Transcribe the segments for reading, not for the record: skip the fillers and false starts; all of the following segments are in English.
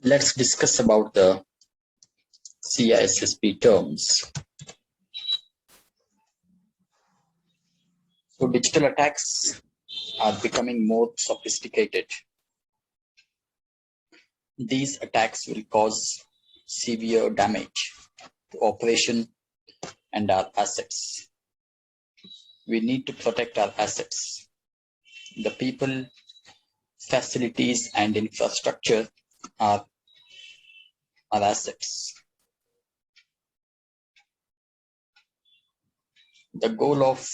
Let's discuss about the CISSP terms. So digital attacks are becoming more sophisticated. These attacks will cause severe damage to operation and our assets. We need to protect our assets. The people, facilities, and infrastructure are our assets. The goal of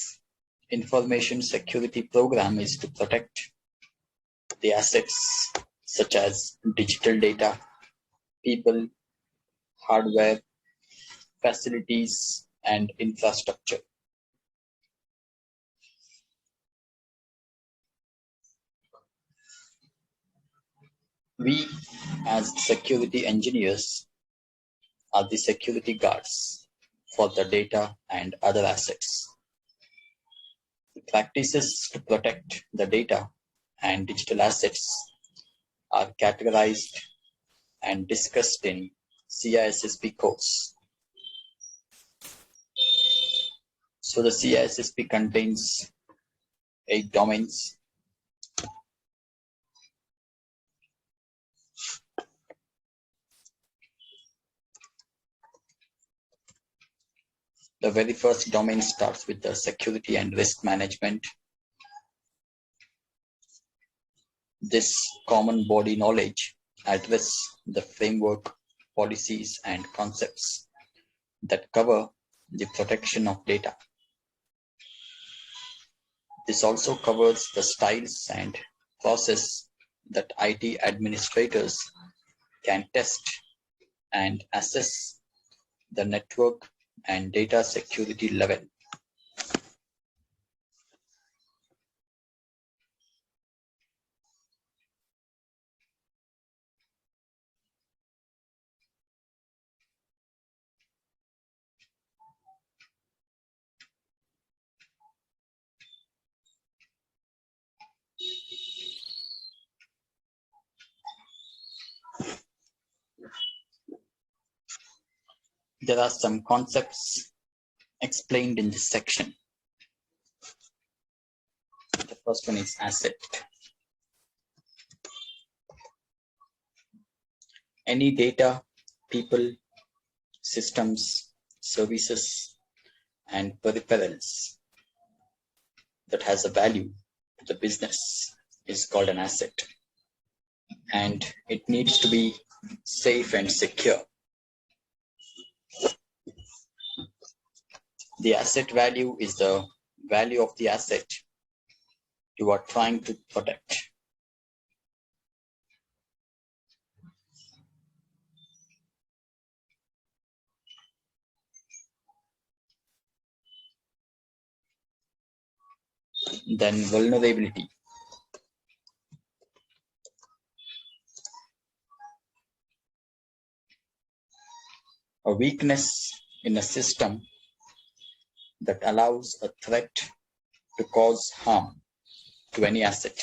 information security program is to protect the assets such as digital data, people, hardware, facilities, and infrastructure. We, as security engineers, are the security guards for the data and other assets. The practices to protect the data and digital assets are categorized and discussed in CISSP course. So the CISSP contains 8 domains. The very first domain starts with the security and risk management. This common body knowledge addresses the framework, policies, and concepts that cover the protection of data. This also covers the styles and process that IT administrators can test and assess the network and data security level. There are some concepts explained in this section. The first one is asset. Any data, people, systems, services, and peripherals that has a value to the business is called an asset, and it needs to be safe and secure. The asset value is the value of the asset you are trying to protect. Then vulnerability. A weakness in a system that allows a threat to cause harm to any asset.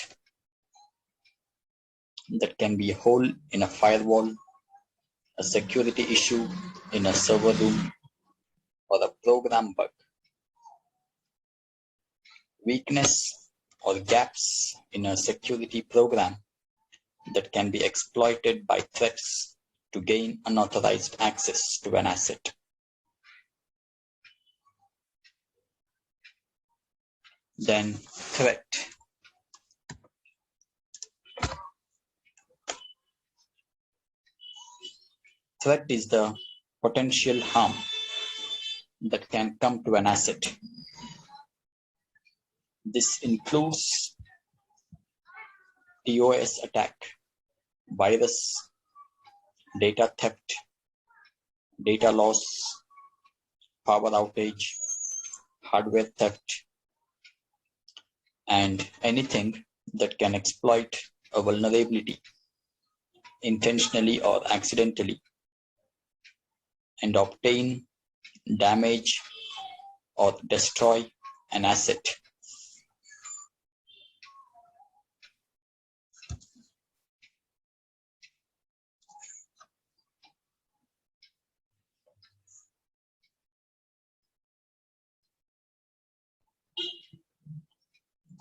That can be a hole in a firewall, a security issue in a server room, or a program bug. Weakness or gaps in a security program that can be exploited by threats to gain unauthorized access to an asset. Then threat. Threat is the potential harm that can come to an asset. This includes DOS attack, virus, data theft, data loss, power outage, hardware theft, and anything that can exploit a vulnerability intentionally or accidentally and obtain, damage, or destroy an asset.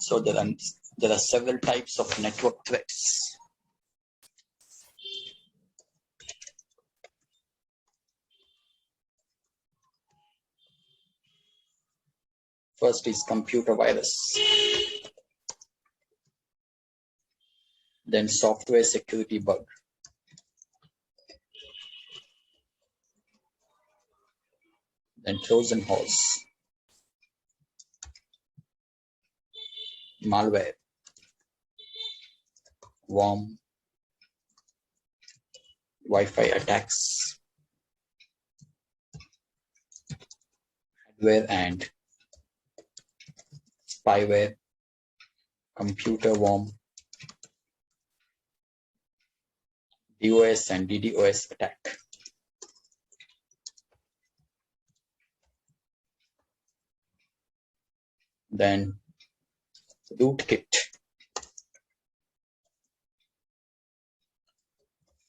So there are several types of network threats. First is computer virus, then software security bug, then Trojan horse, malware, worm, Wi-Fi attacks, hardware and spyware, computer worm, DOS and DDoS attack. Then rootkit,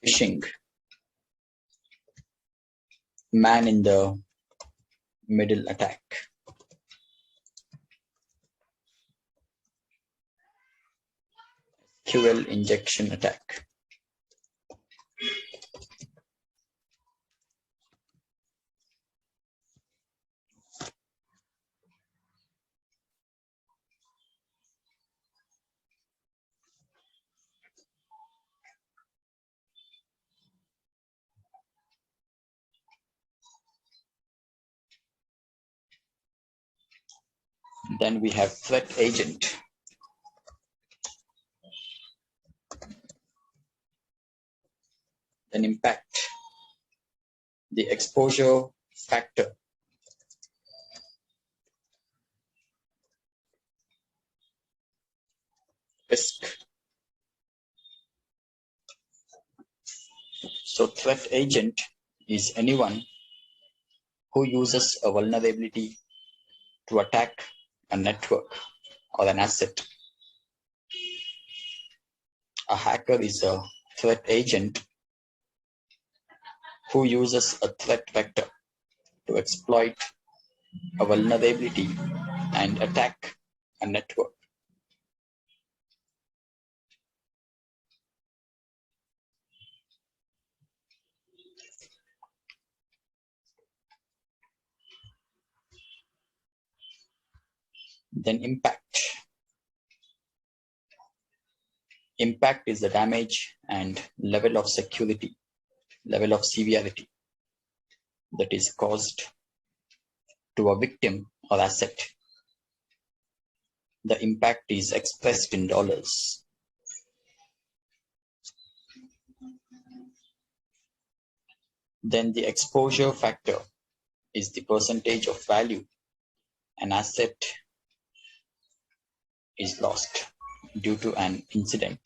phishing, man in the middle attack, SQL injection attack. Then we have threat agent. Then impact, the exposure factor, risk. So threat agent is anyone who uses a vulnerability to attack a network or an asset. A hacker is a threat agent who uses a threat vector to exploit a vulnerability and attack a network. Then impact. Impact is the damage and level of security, level of severity that is caused to a victim or asset. The impact is expressed in dollars. Then the exposure factor is the percentage of value an asset is lost due to an incident.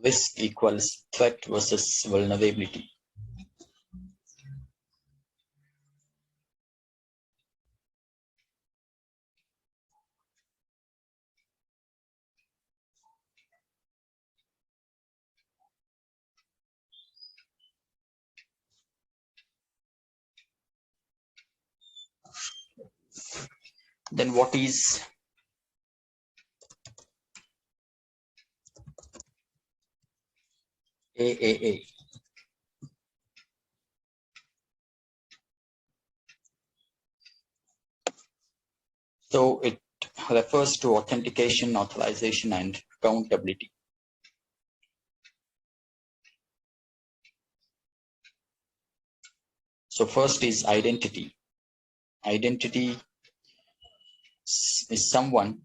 Risk equals threat versus vulnerability. Then what is AAA? So it refers to authentication, authorization, and accountability. So first is identity. Identity is someone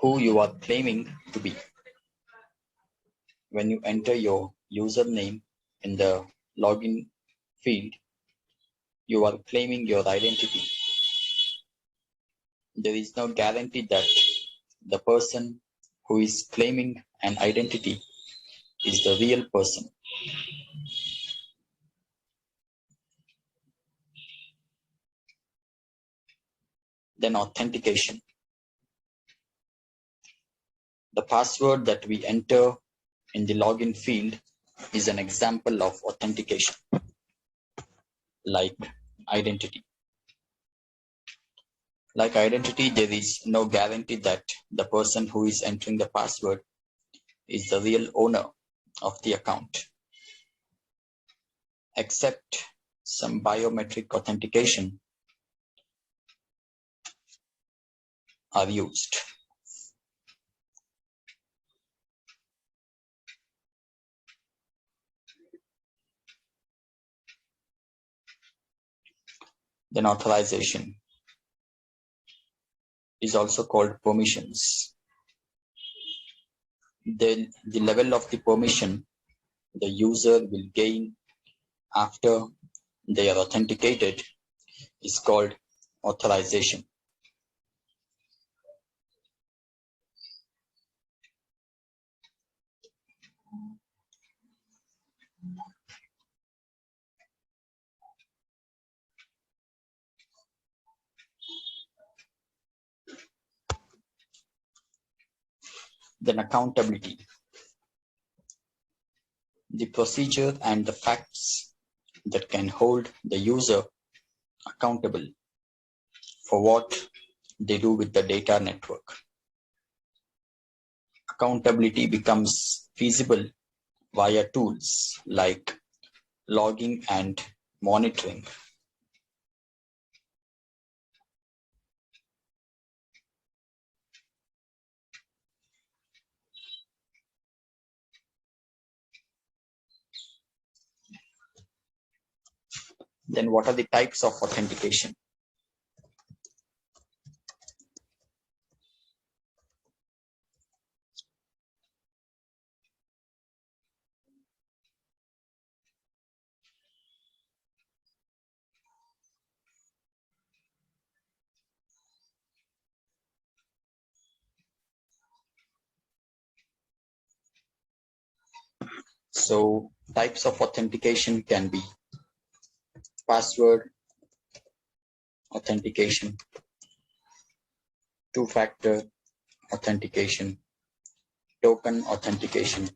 who you are claiming to be. When you enter your username in the login field, you are claiming your identity. There is no guarantee that the person who is claiming an identity is the real person. Then authentication. The password that we enter in the login field is an example of authentication, like identity. Like identity, there is no guarantee that the person who is entering the password is the real owner of the account, except some biometric authentication are used. Then authorization is also called permissions. Then the level of the permission the user will gain after they are authenticated is called authorization. Then accountability. The procedure and the facts that can hold the user accountable for what they do with the data network. Accountability becomes feasible via tools like logging and monitoring. Then what are the types of authentication? So types of authentication can be password authentication, two-factor authentication, token authentication,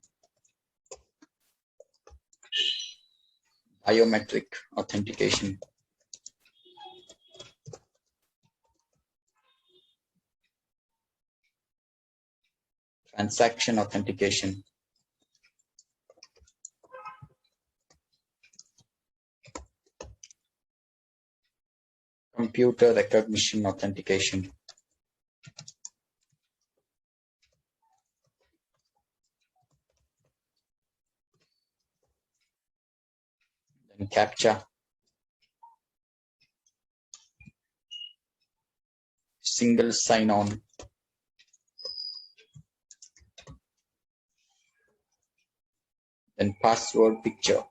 biometric authentication, transaction authentication, computer recognition authentication, then CAPTCHA, single sign-on, then password picture.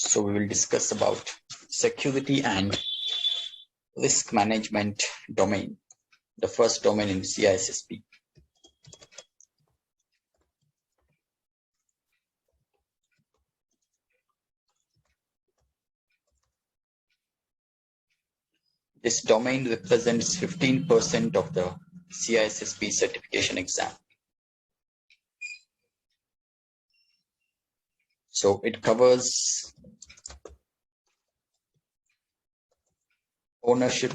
So we will discuss about security and risk management domain, the first domain in CISSP. This domain represents 15% of the CISSP certification exam. So it covers ownership,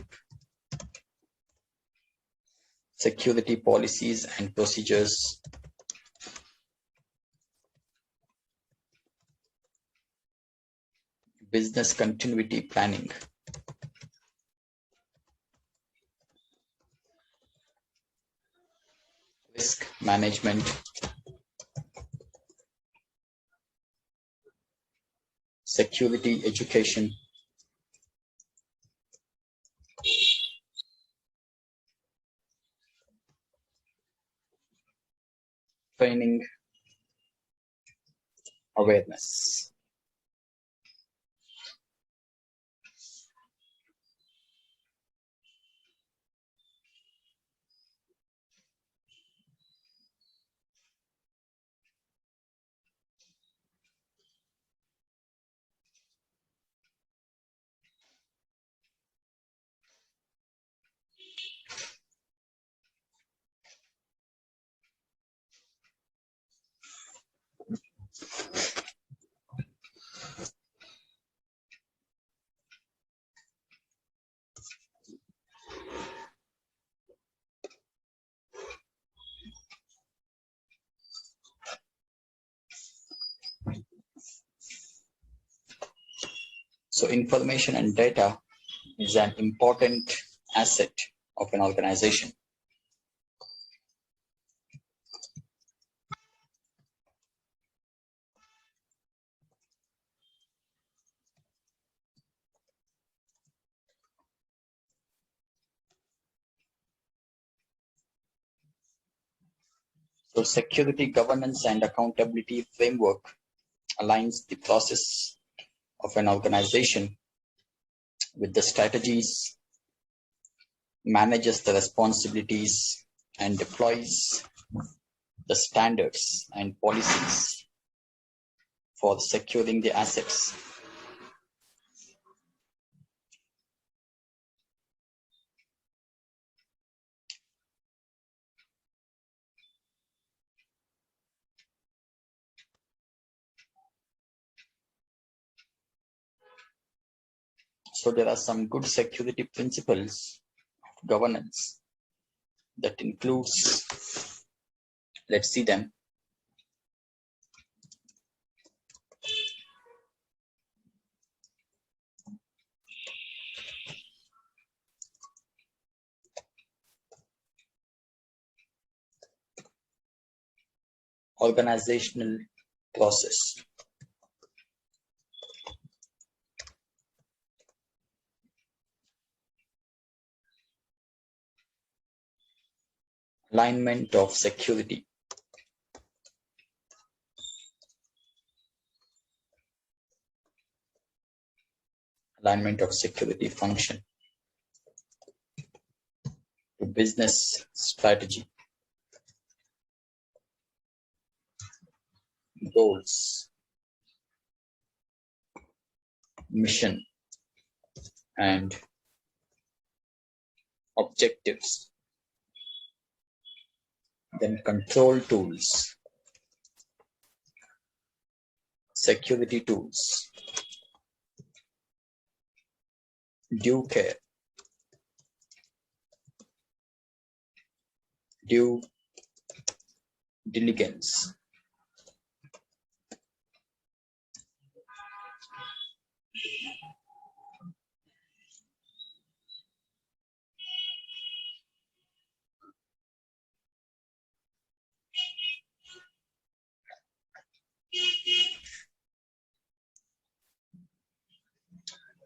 security policies and procedures, business continuity planning, risk management, security education, training, awareness. So information and data is an important asset of an organization. So security governance and accountability framework aligns the process of an organization with the strategies, manages the responsibilities, and deploys the standards and policies for securing the assets. So there are some good security principles of governance that includes, let's see them. Organizational process. Alignment of security. Alignment of security function to business strategy, goals, mission, and objectives. Then control tools, security tools, due care, due diligence,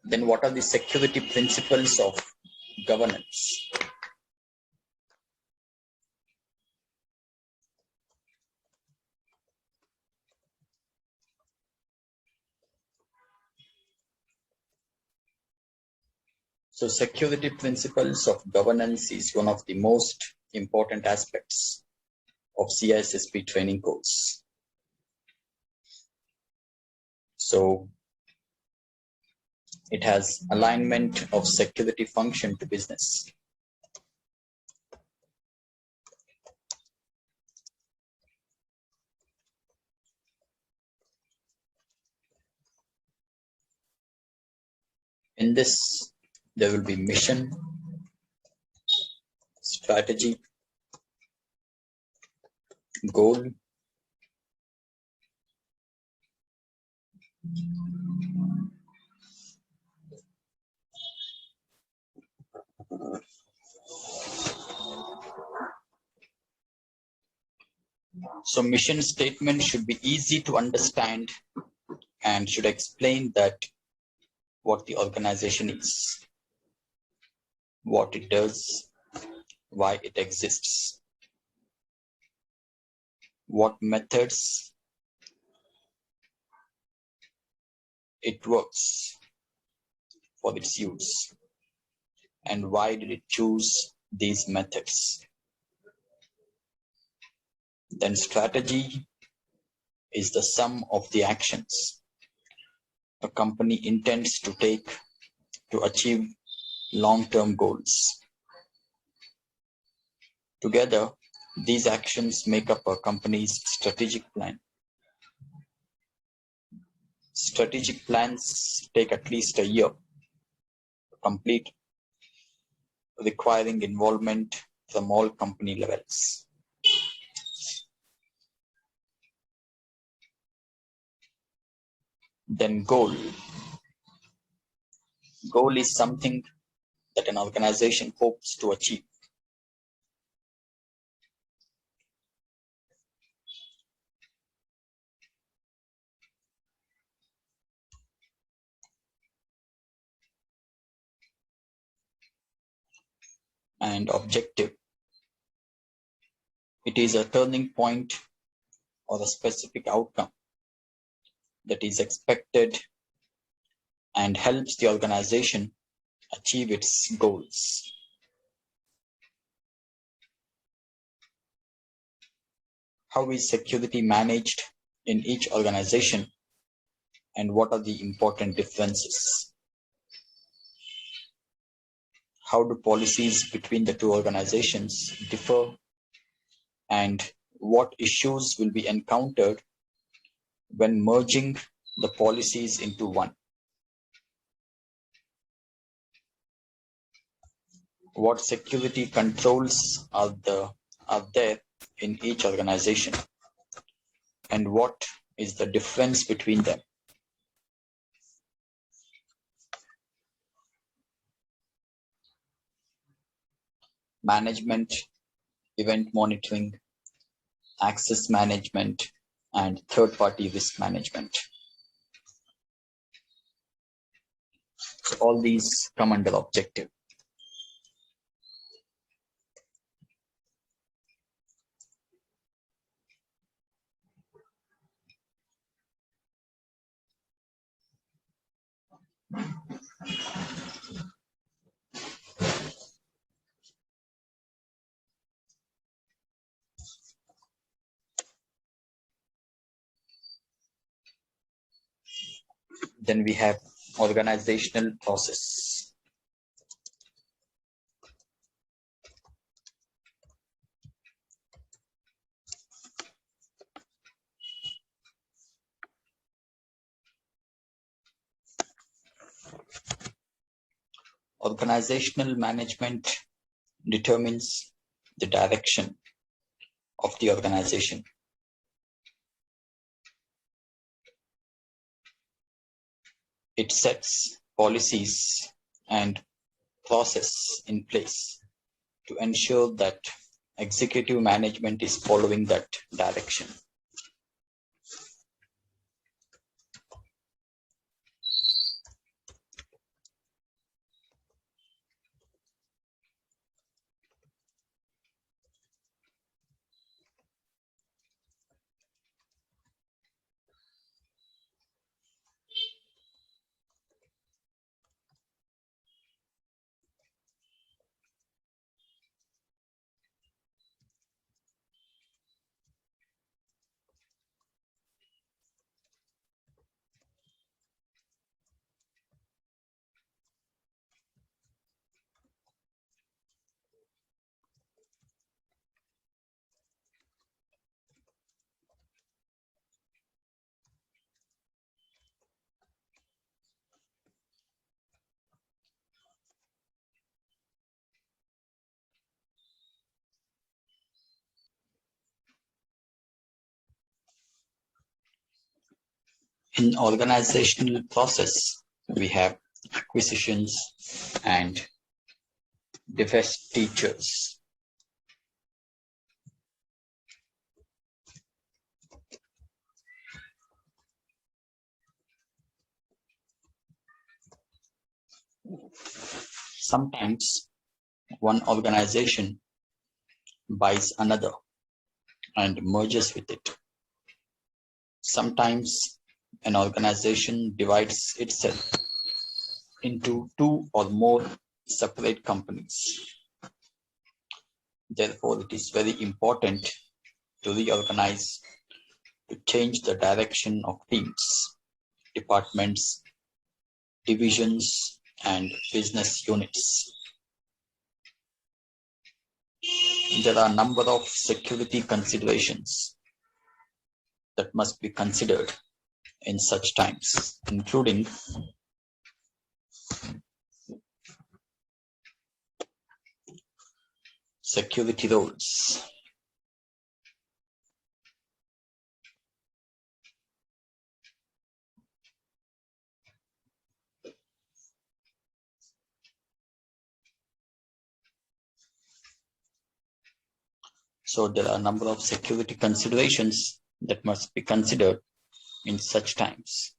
then what are the security principles of governance? So security principles of governance is one of the most important aspects of CISSP training course. So it has alignment of security function to business. In this, there will be mission, strategy, goal, so mission statement should be easy to understand and should explain that what the organization is, what it does, why it exists, what methods it works for its use, and why did it choose these methods. Then strategy is the sum of the actions a company intends to take to achieve long-term goals. Together, these actions make up a company's strategic plan. Strategic plans take at least a year to complete, requiring involvement from all company levels. Then goal. Goal is something that an organization hopes to achieve. And objective. It is a turning point or a specific outcome that is expected and helps the organization achieve its goals. How is security managed in each organization, and what are the important differences? How do policies between the two organizations differ, and what issues will be encountered when merging the policies into one? What security controls are there in each organization, and what is the difference between them? Management, event monitoring, access management, and third-party risk management. So all these come under objective. Then we have organizational process. Organizational management determines the direction of the organization. It sets policies and process in place to ensure that executive management is following that direction. In organizational process, we have acquisitions and divestitures. Sometimes one organization buys another and merges with it. Sometimes an organization divides itself into two or more separate companies. Therefore, it is very important to reorganize, to change the direction of teams, departments, divisions, and business units. There are a number of security considerations that must be considered in such times, including security roles. So there are a number of security considerations that must be considered in such times,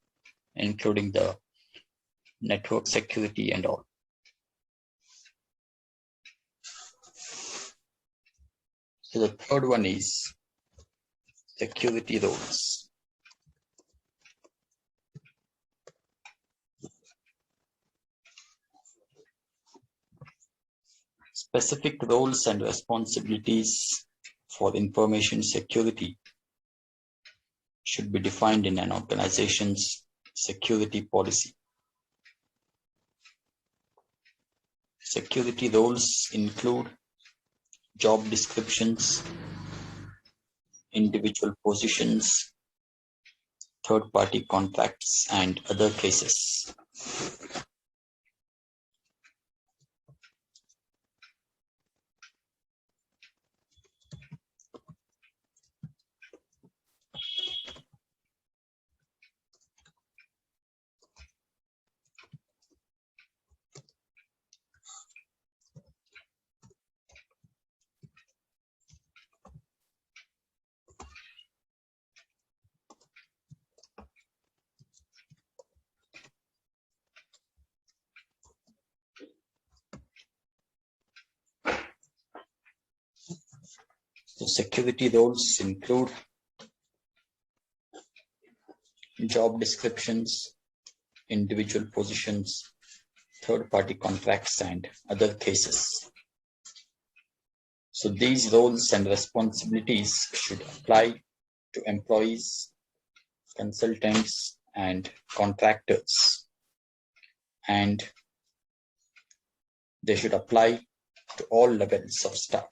including the network security and all. So the third one is security roles. Specific roles and responsibilities for information security should be defined in an organization's security policy. Security roles include job descriptions, individual positions, third-party contracts, and other cases. So security roles include job descriptions, individual positions, third-party contracts, and other cases. So these roles and responsibilities should apply to employees, consultants, and contractors, and they should apply to all levels of staff.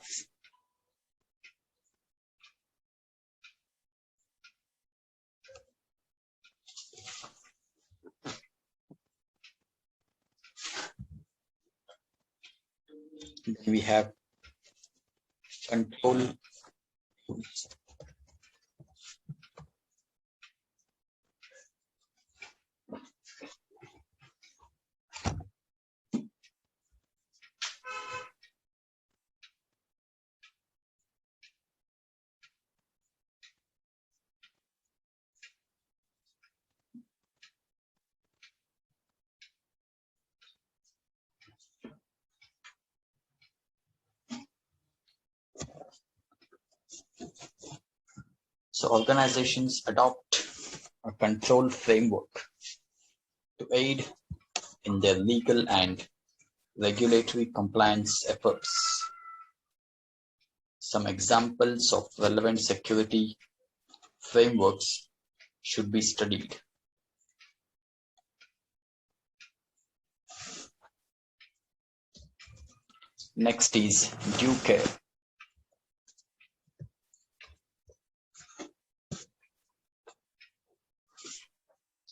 Then we have control. So organizations adopt a control framework to aid in their legal and regulatory compliance efforts. Some examples of relevant security frameworks should be studied. Next is due care.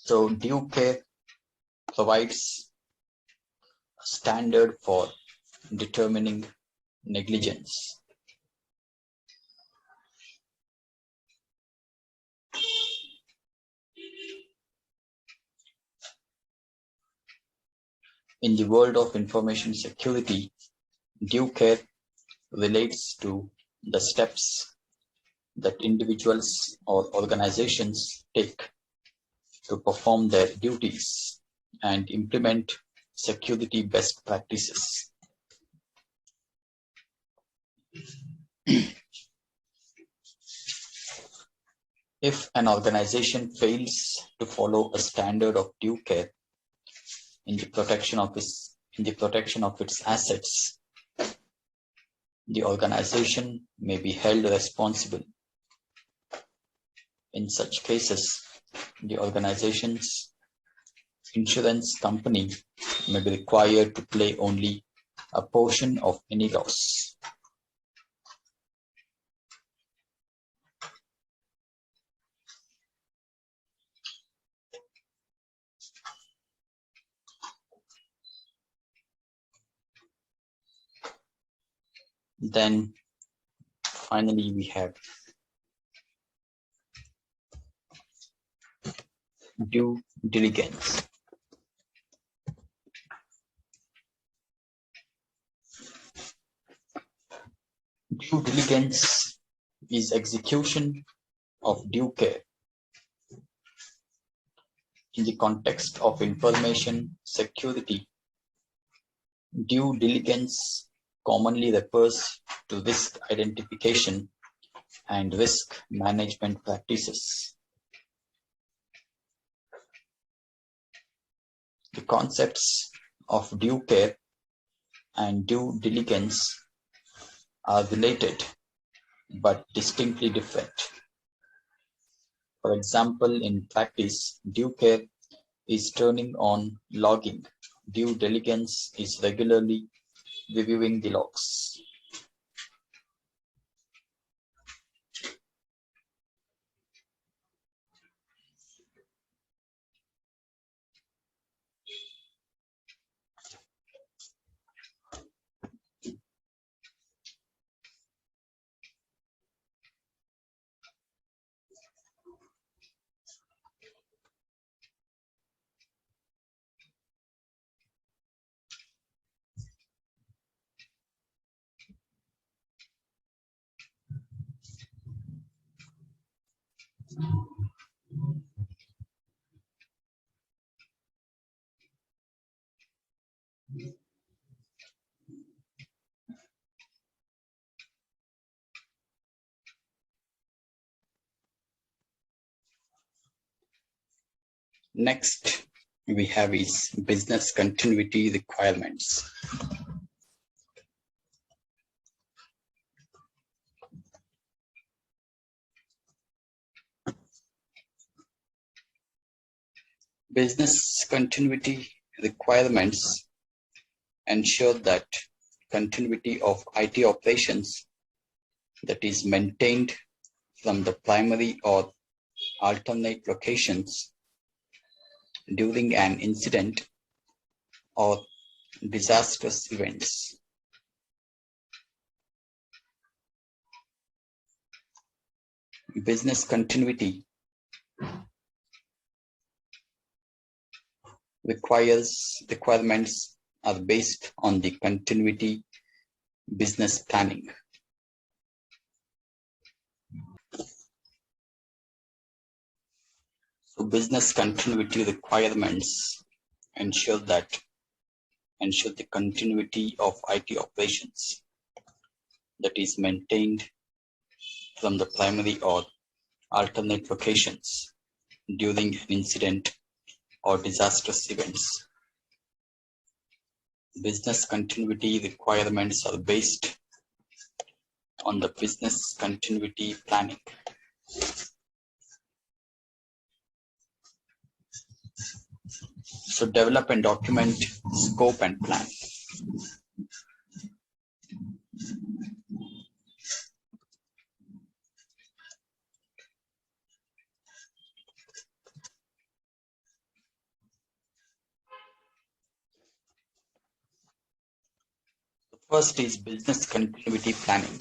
So due care provides a standard for determining negligence. In the world of information security, due care relates to the steps that individuals or organizations take to perform their duties and implement security best practices. If an organization fails to follow a standard of due care in the protection of its assets, the organization may be held responsible. In such cases, the organization's insurance company may be required to pay only a portion of any loss. Then finally we have due diligence. Due diligence is execution of due care in the context of information security. Due diligence commonly refers to risk identification and risk management practices. The concepts of due care and due diligence are related but distinctly different. For example, in practice, due care is turning on logging. Due diligence is regularly reviewing the logs. Next, we have is business continuity requirements. Business continuity requirements ensure that continuity of IT operations that is maintained from the primary or alternate locations during an incident or disastrous events. Business continuity requirements are based on the continuity business planning. So business continuity requirements ensure the continuity of IT operations that is maintained from the primary or alternate locations during an incident or disastrous events. Business continuity requirements are based on the business continuity planning. So develop and document scope and plan. The first is business continuity planning.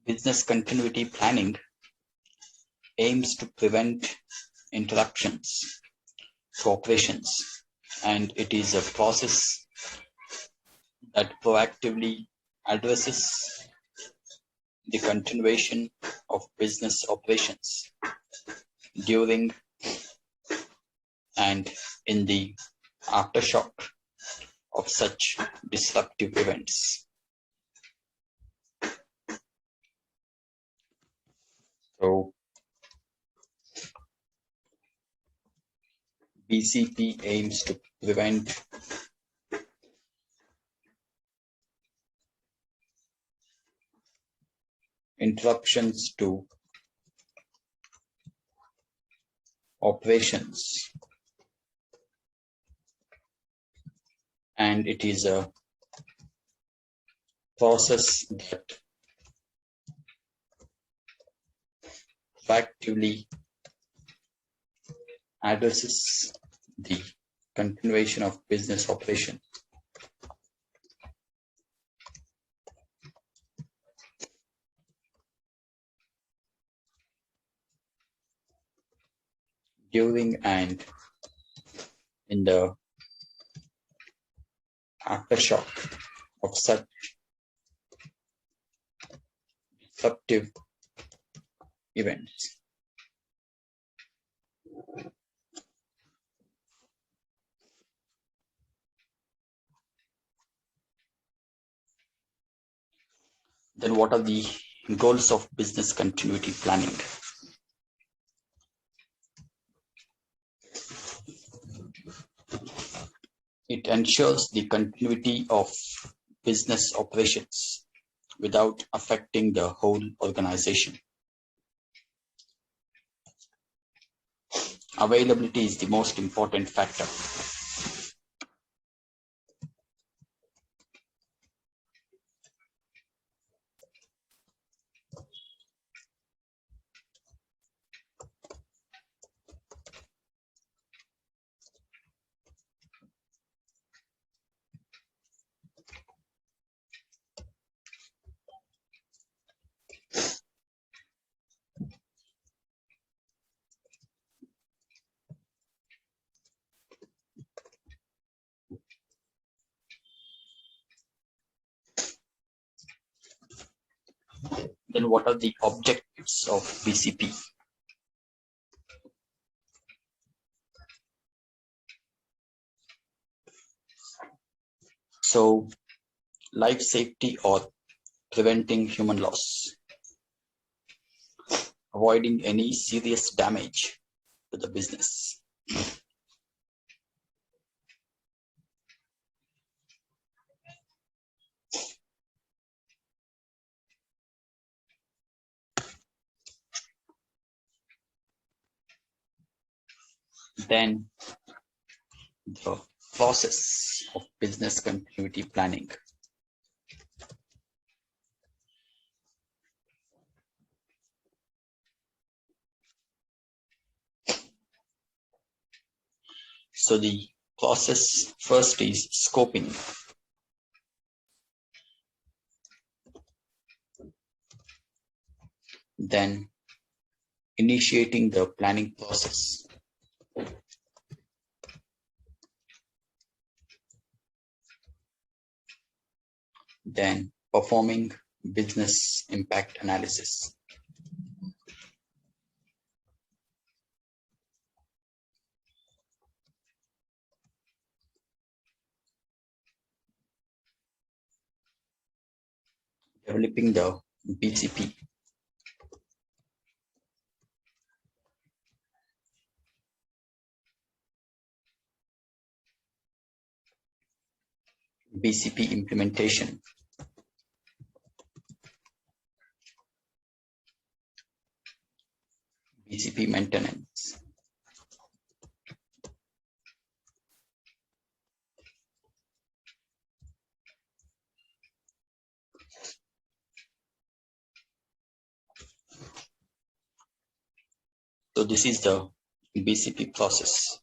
Business continuity planning aims to prevent interruptions to operations, and it is a process that proactively addresses the continuation of business operations during and in the aftershock of such disruptive events. So BCP aims to prevent interruptions to operations, and it is a process that proactively addresses the continuation of business operation. During and in the aftershock of such disruptive events. Then what are the goals of business continuity planning? It ensures the continuity of business operations without affecting the whole organization. Availability is the most important factor. Then what are the objectives of BCP? So, life safety or preventing human loss, avoiding any serious damage to the business, then the process of business continuity planning. So the process first is scoping. Then initiating the planning process. Then performing business impact analysis. Developing the BCP. BCP implementation. BCP maintenance. So this is the BCP process.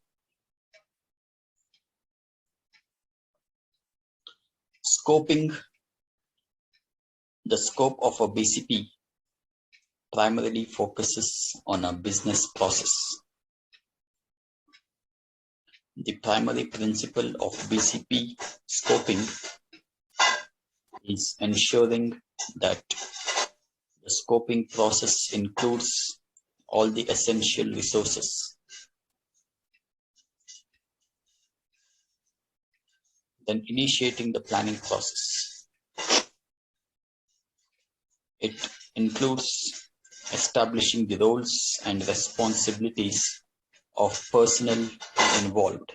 Scoping. The scope of a BCP primarily focuses on a business process. The primary principle of BCP scoping is ensuring that the scoping process includes all the essential resources. Then initiating the planning process. It includes establishing the roles and responsibilities of personnel involved.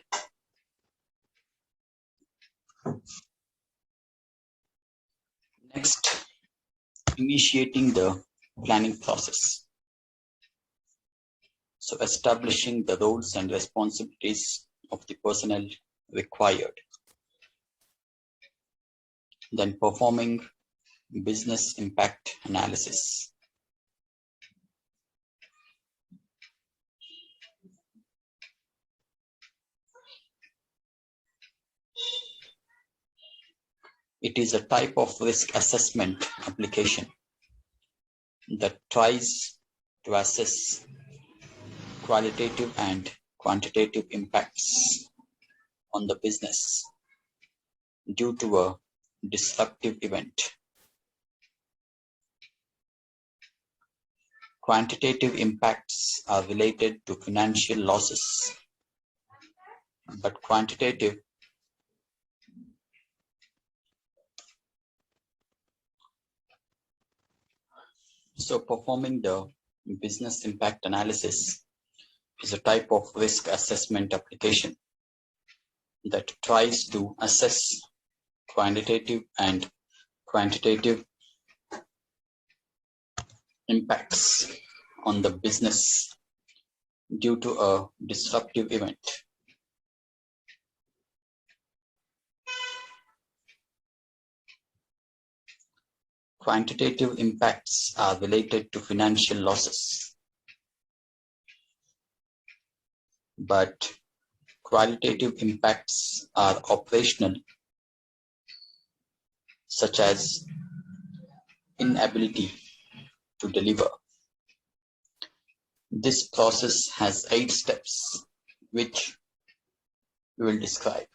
Next, initiating the planning process. So establishing the roles and responsibilities of the personnel required. Then performing business impact analysis. It is a type of risk assessment application that tries to assess qualitative and quantitative impacts on the business due to a disruptive event. Quantitative impacts are related to financial losses, but quantitative so performing the business impact analysis is a type of risk assessment application that tries to assess quantitative and quantitative impacts on the business due to a disruptive event. Quantitative impacts are related to financial losses, but qualitative impacts are operational, such as inability to deliver. This process has 8 steps, which we will describe.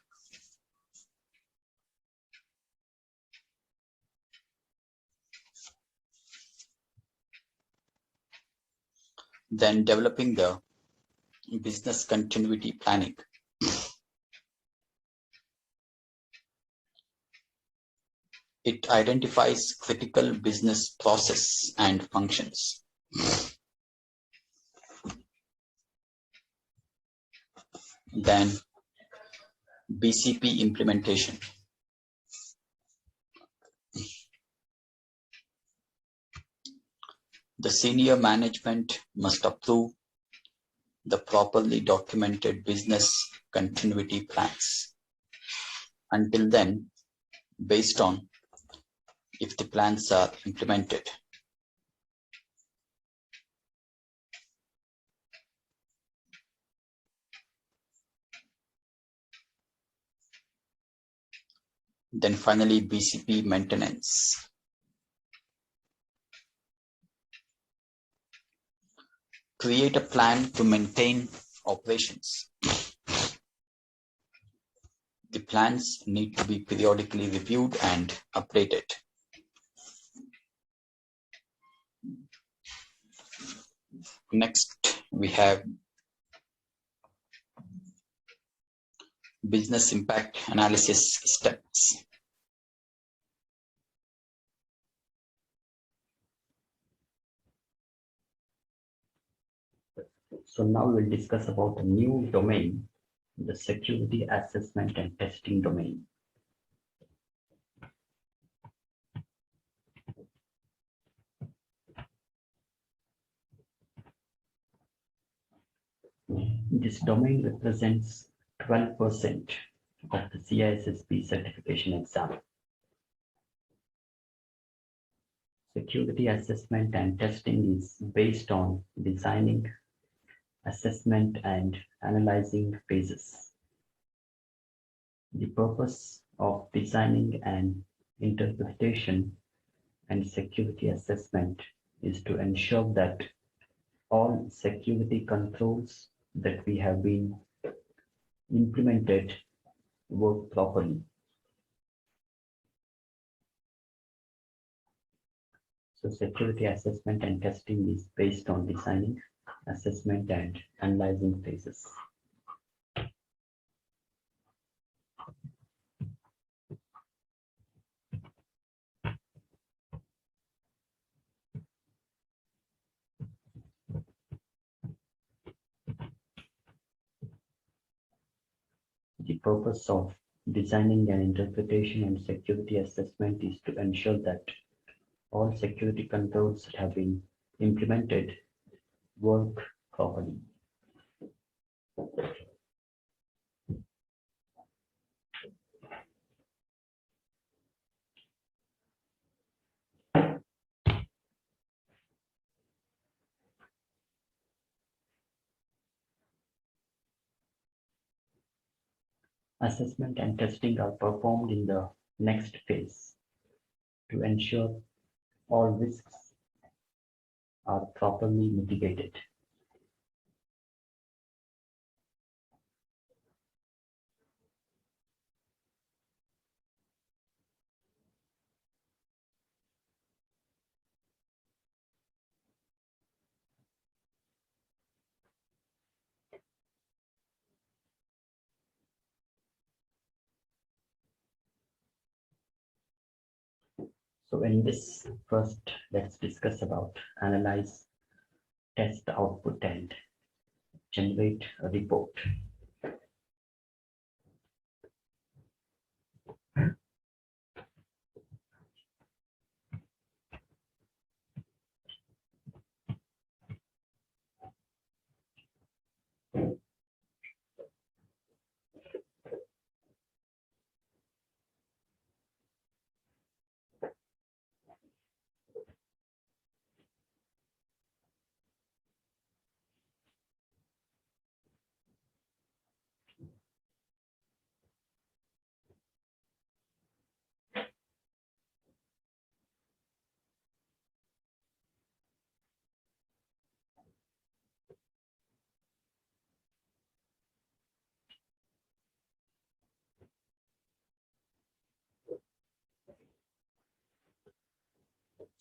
Then developing the business continuity planning. It identifies critical business process and functions. Then BCP implementation. The senior management must approve the properly documented business continuity plans. Until then, based on if the plans are implemented. Then finally, BCP maintenance. Create a plan to maintain operations. The plans need to be periodically reviewed and updated. Next, we have business impact analysis steps. So now we'll discuss about a new domain, the security assessment and testing domain. This domain represents 12% of the CISSP certification exam. Security assessment and testing is based on designing, assessment, and analyzing phases. The purpose of designing an interpretation and security assessment is to ensure that all security controls that we have been implemented work properly. So security assessment and testing is based on designing, assessment, and analyzing phases. The purpose of designing an interpretation and security assessment is to ensure that all security controls that have been implemented work properly. Assessment and testing are performed in the next phase to ensure all risks are properly mitigated. So in this, first, let's discuss about analyze, test the output, and generate a report.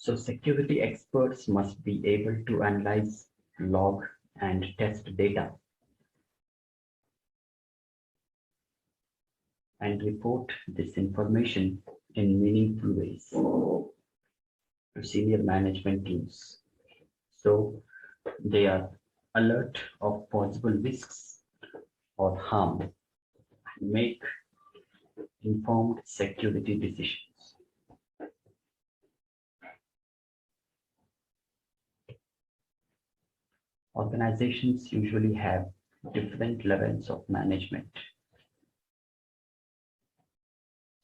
So security experts must be able to analyze, log, and test data and report this information in meaningful ways to senior management teams. So they are alert of possible risks or harm and make informed security decisions. Organizations usually have different levels of management.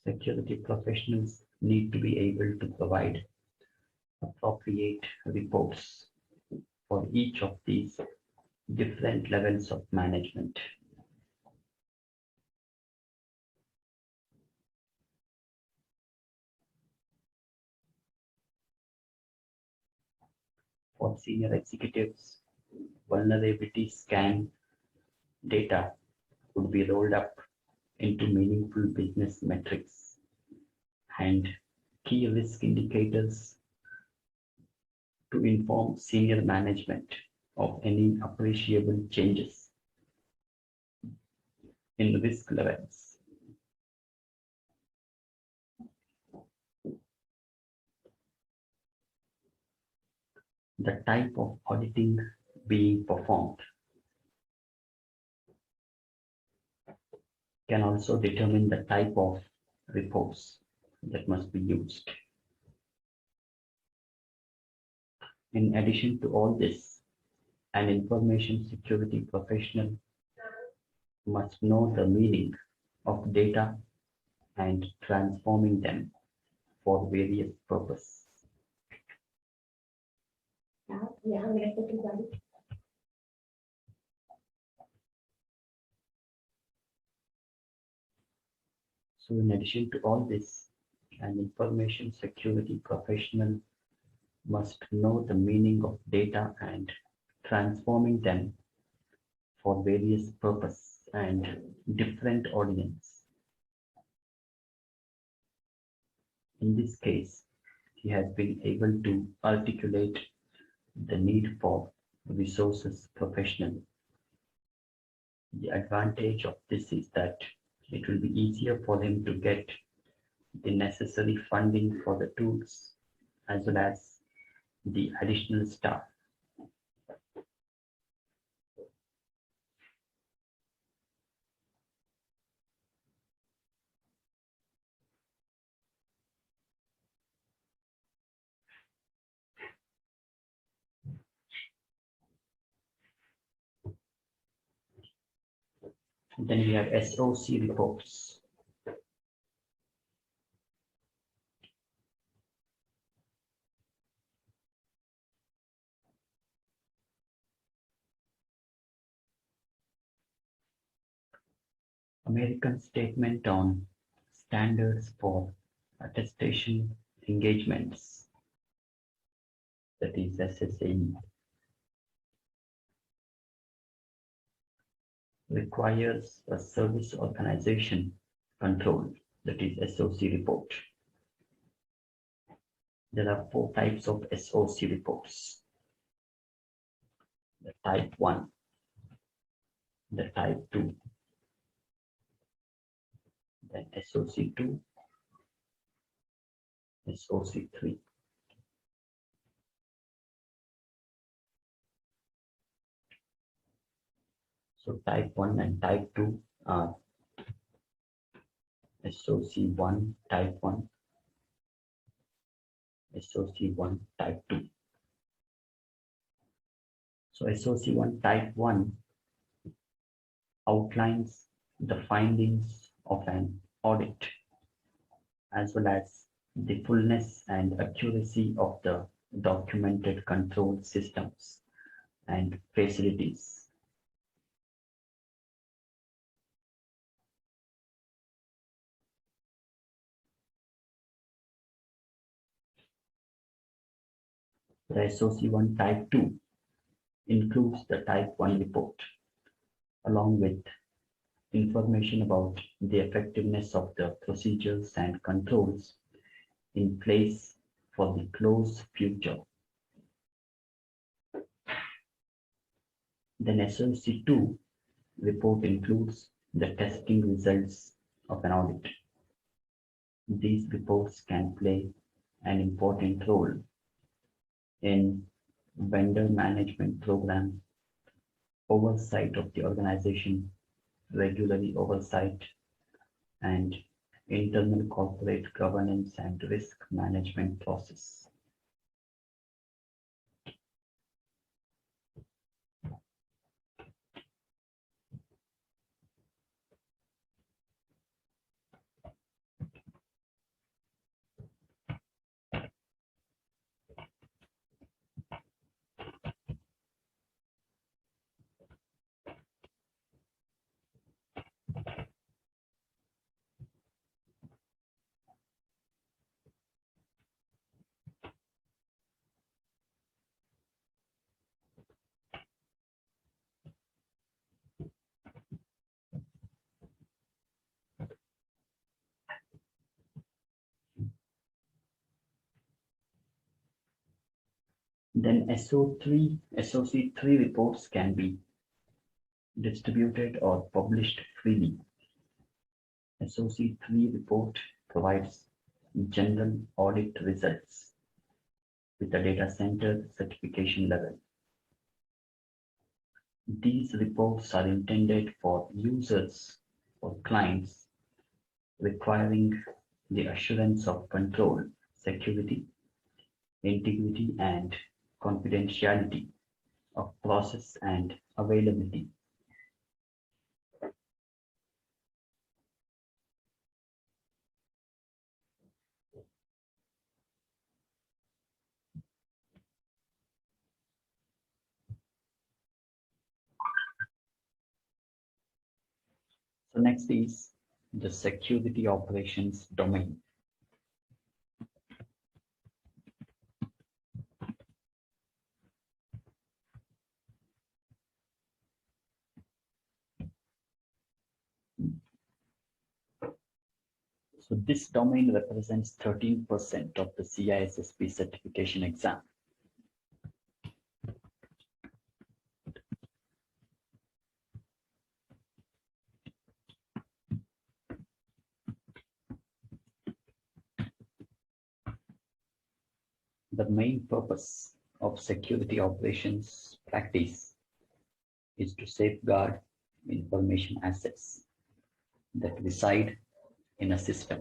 Security professionals need to be able to provide appropriate reports for each of these different levels of management. For senior executives, vulnerability scan data would be rolled up into meaningful business metrics and key risk indicators to inform senior management of any appreciable changes in risk levels. The type of auditing being performed can also determine the type of reports that must be used. In addition to all this, an information security professional must know the meaning of data and transforming them for various purposes. So in addition to all this, an information security professional must know the meaning of data and transforming them for various purposes and different audience. In this case, he has been able to articulate the need for resources professional. The advantage of this is that it will be easier for him to get the necessary funding for the tools as well as the additional staff. Then we have SOC reports. American Statement on Standards for Attestation Engagements, that is SSAE, requires a service organization control, that is SOC report. There are 4 types of SOC reports. The type 1, the type 2, then SOC 2, SOC 3. So type 1 and type 2 are SOC 1 type 1, SOC 1 type 2. So SOC 1 type 1 outlines the findings of an audit as well as the fullness and accuracy of the documented control systems and facilities. The SOC1 Type 2 includes the Type 1 report, along with information about the effectiveness of the procedures and controls in place for the close future. Then SOC2 report includes the testing results of an audit. These reports can play an important role in vendor management program oversight of the organization, regulatory oversight, and internal corporate governance and risk management process. Then SOC3 reports can be distributed or published freely. SOC3 report provides general audit results with a data center certification level. These reports are intended for users or clients requiring the assurance of control, security, integrity, and confidentiality of process and availability. So next is the security operations domain. So this domain represents 13% of the CISSP certification exam. The main purpose of security operations practice is to safeguard information assets that reside in a system.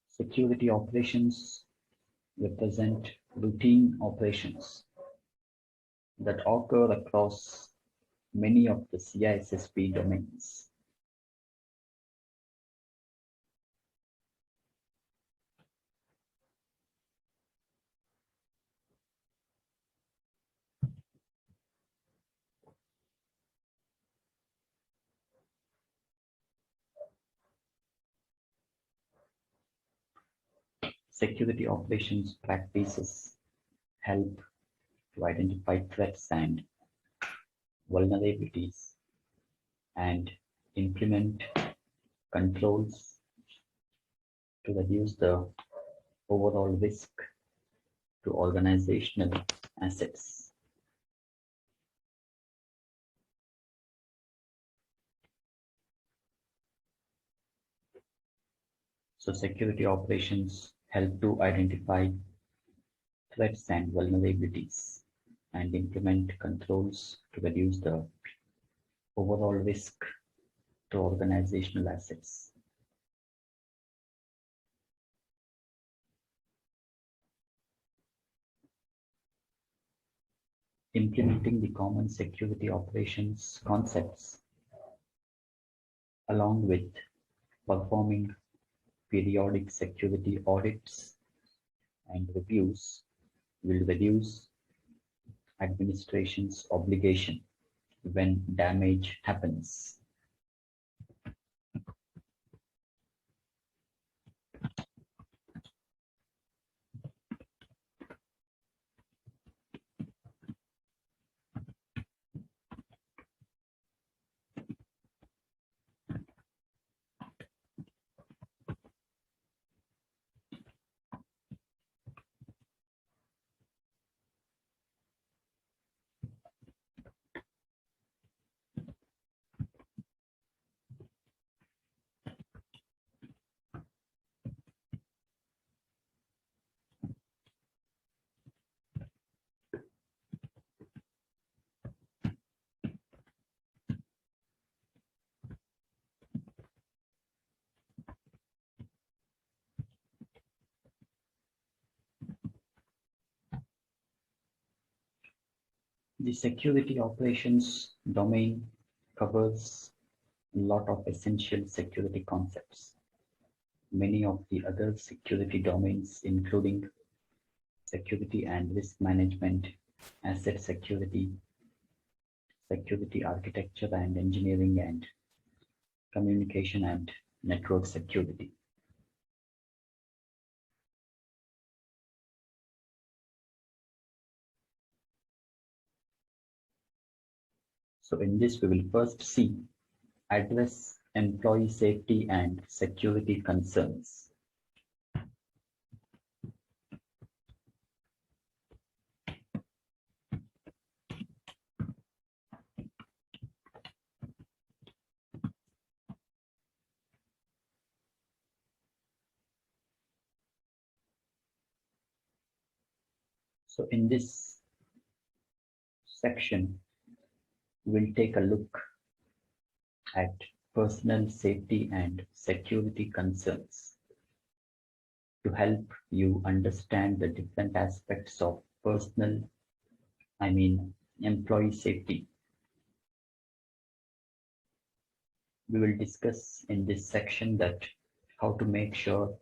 Security operations represent routine operations that occur across many of the CISSP domains. Security operations practices help to identify threats and vulnerabilities and implement controls to reduce the overall risk to organizational assets. So security operations help to identify threats and vulnerabilities and implement controls to reduce the overall risk to organizational assets. Implementing the common security operations concepts along with performing periodic security audits and reviews will reduce administration's obligation when damage happens. The security operations domain covers a lot of essential security concepts. Many of the other security domains, including security and risk management, asset security, security architecture and engineering, and communication and network security. So in this, we will first see address employee safety and security concerns. So in this section, we'll take a look at personal safety and security concerns to help you understand the different aspects of employee safety. We will discuss in this section that how to make sure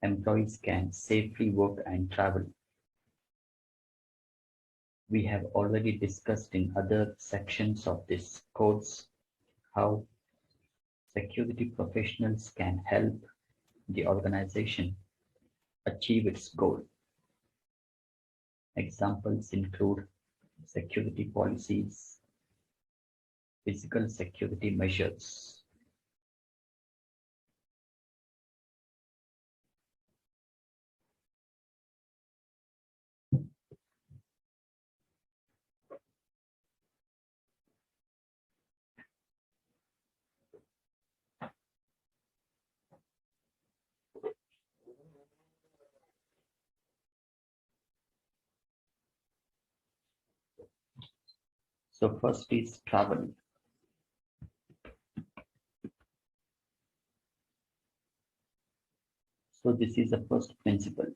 employees can safely work and travel. We have already discussed in other sections of this course how security professionals can help the organization achieve its goal. Examples include security policies, physical security measures. So first is travel. So this is the first principle.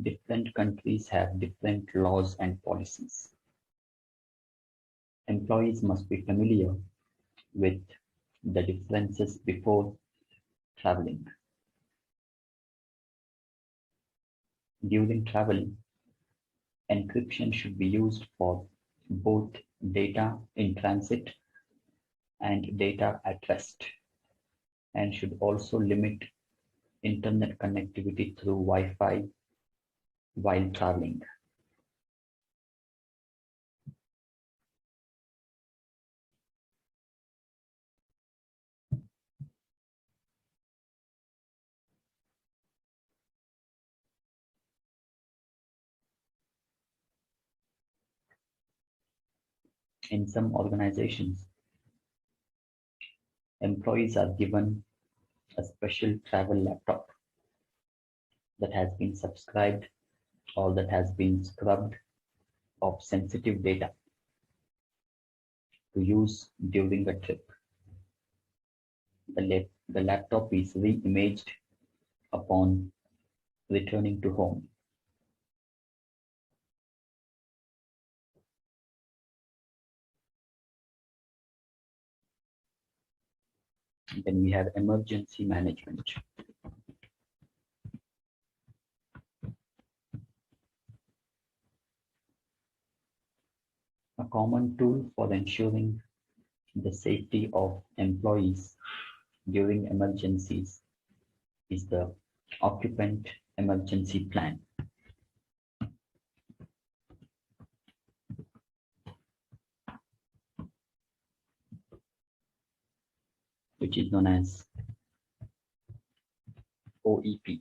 Different countries have different laws and policies. Employees must be familiar with the differences before traveling. During travel, encryption should be used for both data in transit and data at rest, and should also limit internet connectivity through Wi-Fi while traveling. In some organizations, employees are given a special travel laptop that has been subscribed or that has been scrubbed of sensitive data to use during a trip. The laptop is re-imaged upon returning to home. Then we have emergency management. A common tool for ensuring the safety of employees during emergencies is the occupant emergency plan. Which is known as OEP.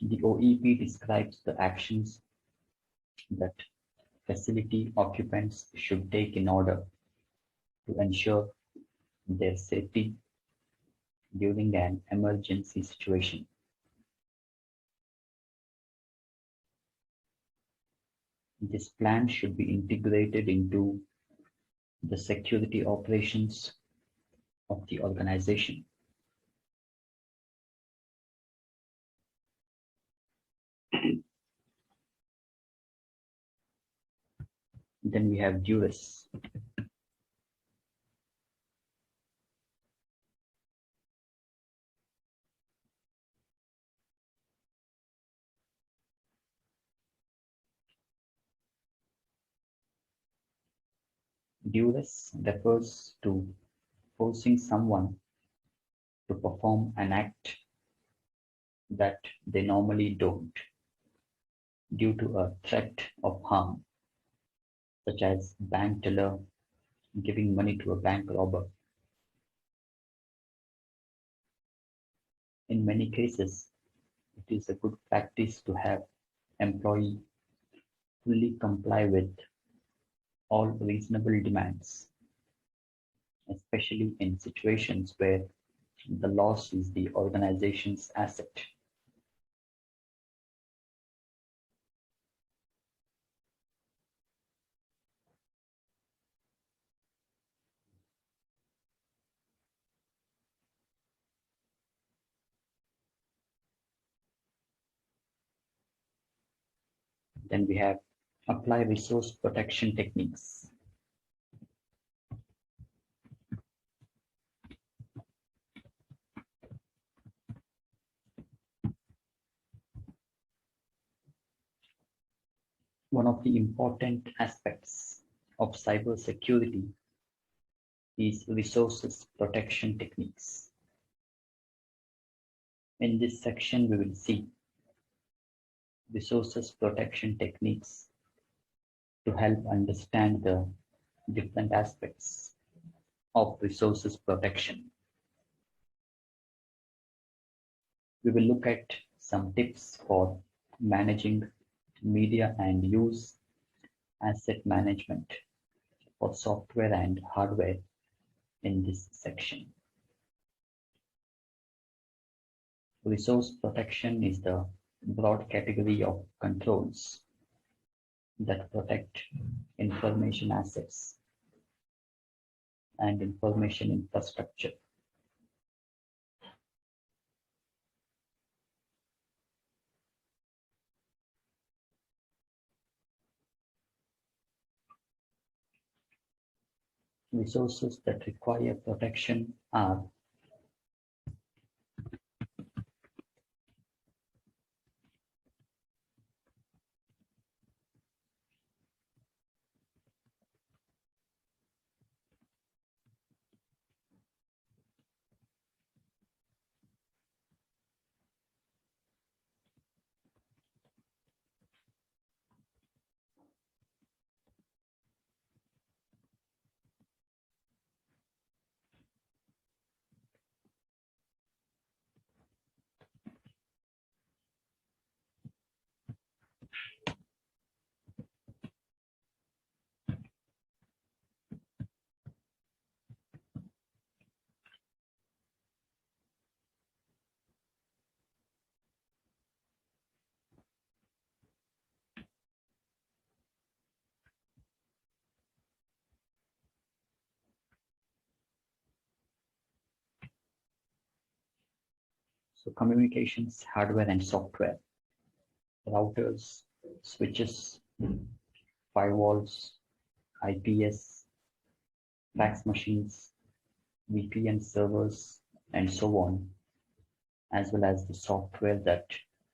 The OEP describes the actions that facility occupants should take in order to ensure their safety during an emergency situation. This plan should be integrated into the security operations of the organization. Then we have duress. Duress refers to forcing someone to perform an act that they normally don't due to a threat of harm, such as bank teller giving money to a bank robber. In many cases, it is a good practice to have employee fully comply with all reasonable demands, especially in situations where the loss is the organization's asset. Then we have apply resource protection techniques. One of the important aspects of cybersecurity is resources protection techniques. In this section, we will see resources protection techniques to help understand the different aspects of resources protection. We will look at some tips for managing media and use asset management for software and hardware in this section. Resource protection is the broad category of controls that protect information assets and information infrastructure. Resources that require protection are So communications, hardware and software, routers, switches, firewalls, IPS, fax machines, VPN servers, and so on, as well as the software that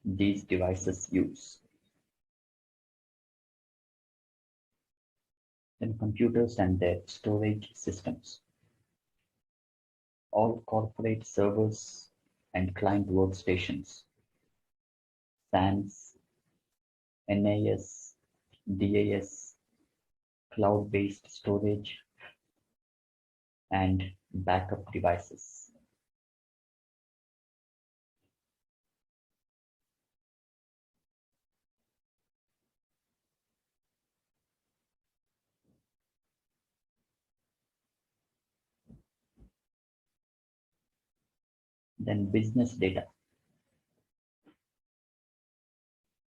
these devices use. Then computers and their storage systems. All corporate servers and client workstations, SANs, NAS, DAS, cloud-based storage, and backup devices. Then business data.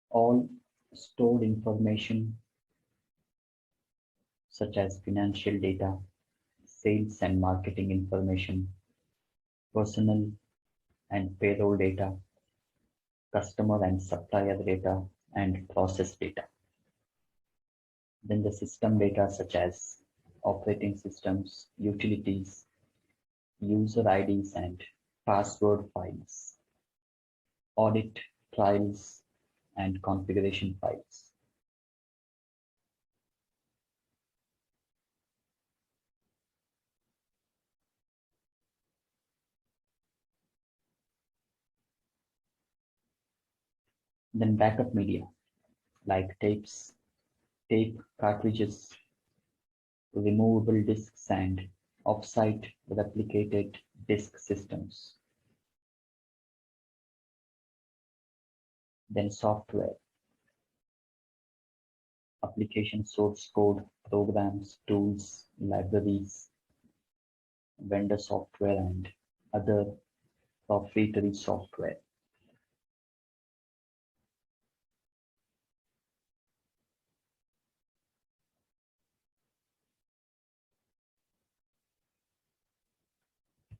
All stored information such as financial data, sales and marketing information, personnel and payroll data, customer and supplier data, and process data. Then the system data such as operating systems, utilities, user IDs and password files, audit trials and configuration files. Then backup media like tapes, tape cartridges, removable disks and offsite replicated disk systems. Then software, application source code, programs, tools, libraries, vendor software and other proprietary software.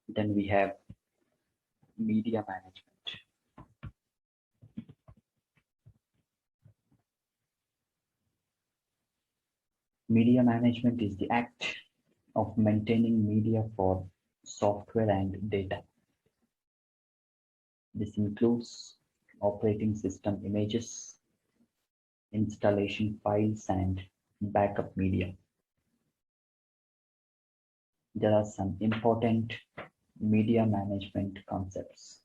Then we have media management. Media management is the act of maintaining media for software and data. This includes operating system images, installation files, and backup media. There are some important media management concepts.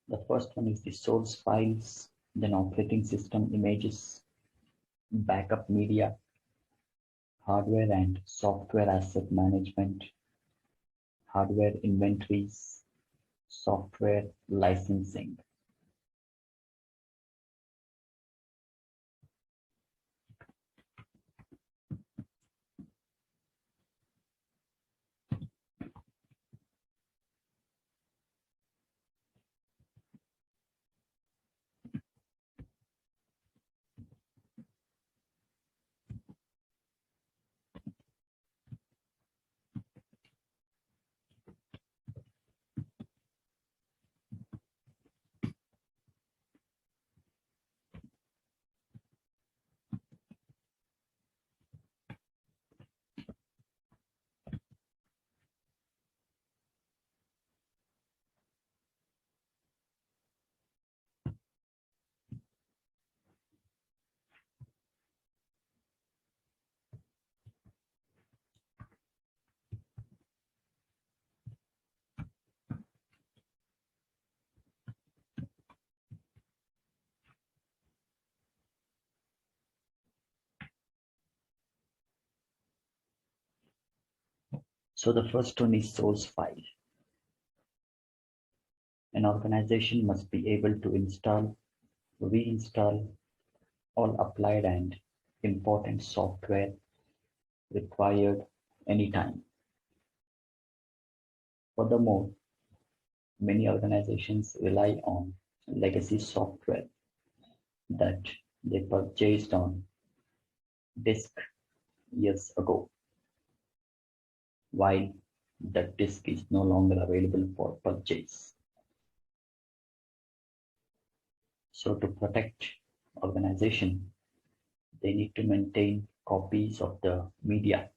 The first one is the source files, then operating system images, backup media, hardware and software asset management, hardware inventories, software licensing. So the first one is source file. An organization must be able to install, reinstall all applied and important software required anytime. Furthermore, many organizations rely on legacy software that they purchased on disk years ago, while that disk is no longer available for purchase. So to protect organization, they need to maintain copies of the media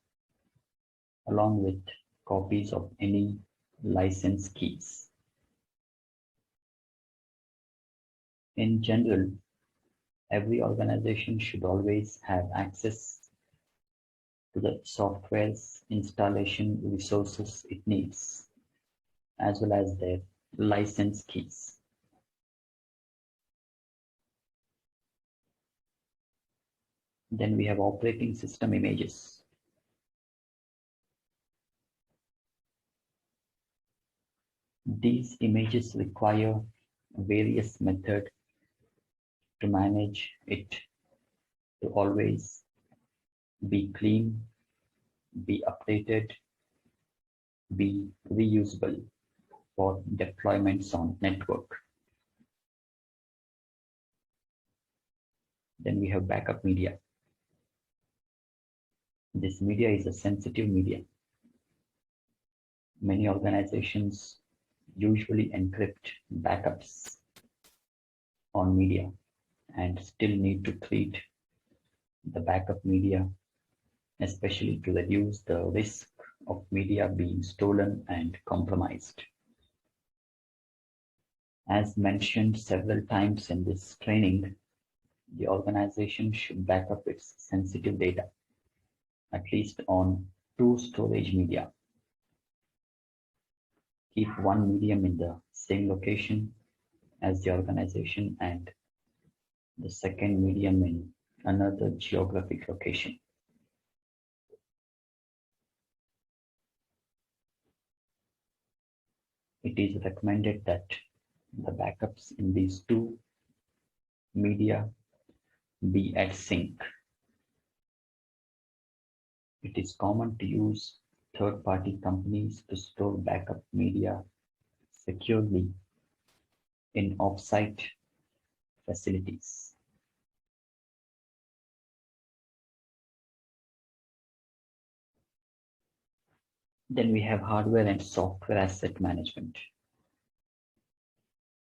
along with copies of any license keys. In general, every organization should always have access to the software's installation resources it needs, as well as their license keys. Then we have operating system images. These images require various methods to manage it to always be clean, be updated, be reusable for deployments on network. Then we have backup media. This media is a sensitive media. Many organizations usually encrypt backups on media and still need to treat the backup media, especially to reduce the risk of media being stolen and compromised. As mentioned several times in this training, the organization should back up its sensitive data, at least on 2 storage media. Keep one medium in the same location as the organization and the second medium in another geographic location. It is recommended that the backups in these 2 media be at sync. It is common to use third-party companies to store backup media securely in off-site facilities. Then we have hardware and software asset management.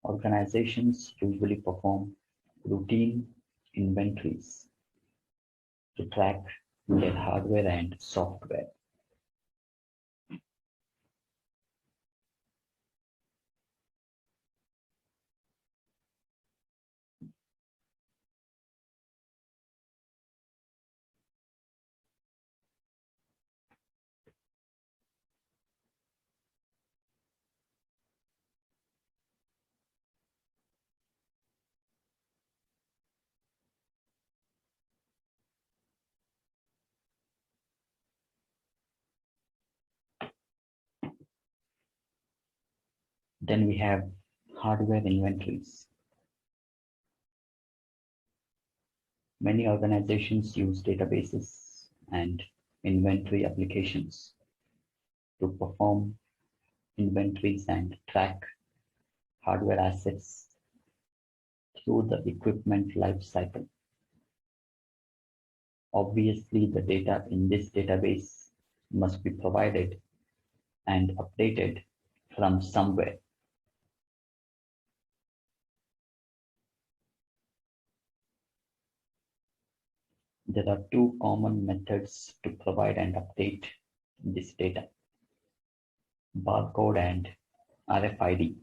Organizations usually perform routine inventories to track their hardware and software. Then we have hardware inventories. Many organizations use databases and inventory applications to perform inventories and track hardware assets through the equipment life cycle. Obviously, the data in this database must be provided and updated from somewhere. There are 2 common methods to provide and update this data: barcode and RFID.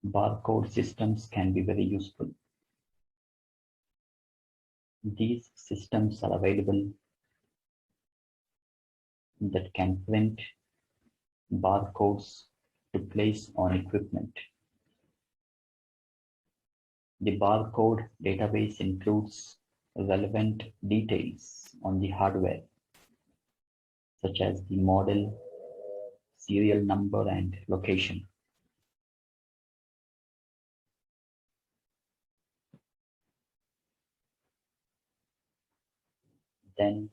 Barcode systems can be very useful. These systems are available that can print barcodes to place on equipment. The barcode database includes relevant details on the hardware such as the model, serial number, and location. Then,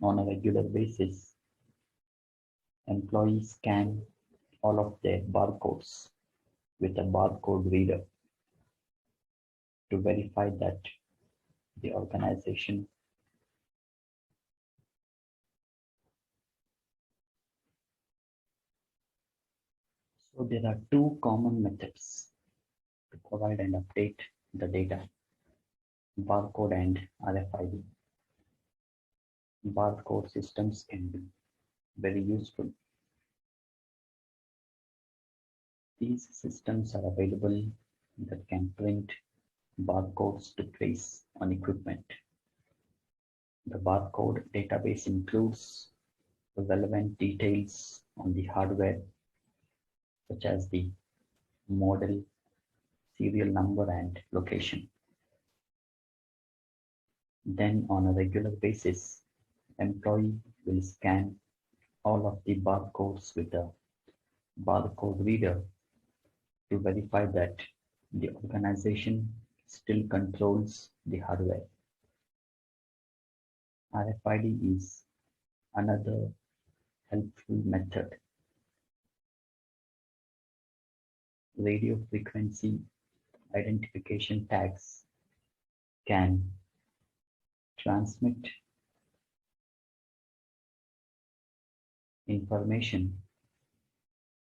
on a regular basis, employees scan all of their barcodes with a barcode reader to verify that the organization So there are two common methods to provide and update the data, barcode and RFID. Barcode systems can be very useful. These systems are available that can print barcodes to place on equipment. The barcode database includes relevant details on the hardware, such as the model, serial number, and location. Then, on a regular basis, employee will scan all of the barcodes with a barcode reader to verify that the organization still controls the hardware. RFID is another helpful method. Radio frequency identification tags can transmit information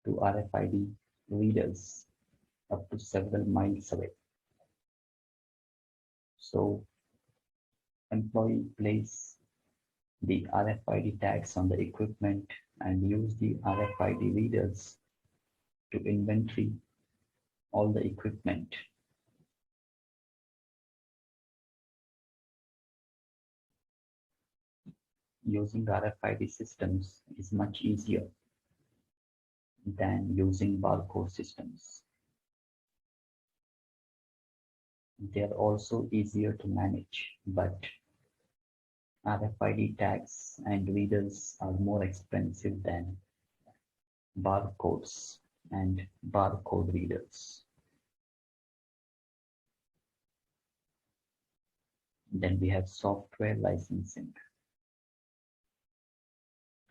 to RFID readers up to several miles away. So, employee place the RFID tags on the equipment and use the RFID readers to inventory all the equipment. Using RFID systems is much easier than using barcode systems. They are also easier to manage, but RFID tags and readers are more expensive than barcodes and barcode readers. Then we have software licensing.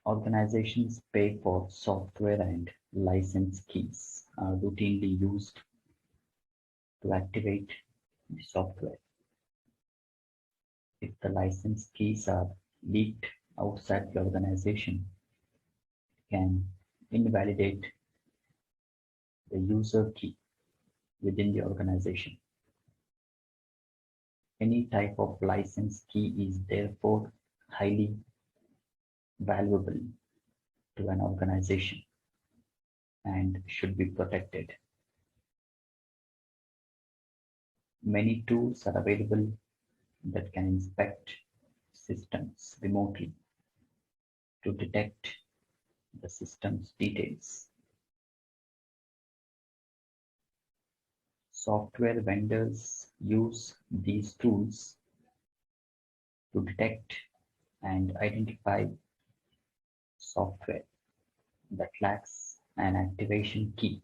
Organizations pay for software and license keys are routinely used to activate the software. If the license keys are leaked outside the organization, it can invalidate the user key within the organization. Any type of license key is therefore highly valuable to an organization and should be protected. Many tools are available that can inspect systems remotely to detect the system's details. Software vendors use these tools to detect and identify software that lacks an activation key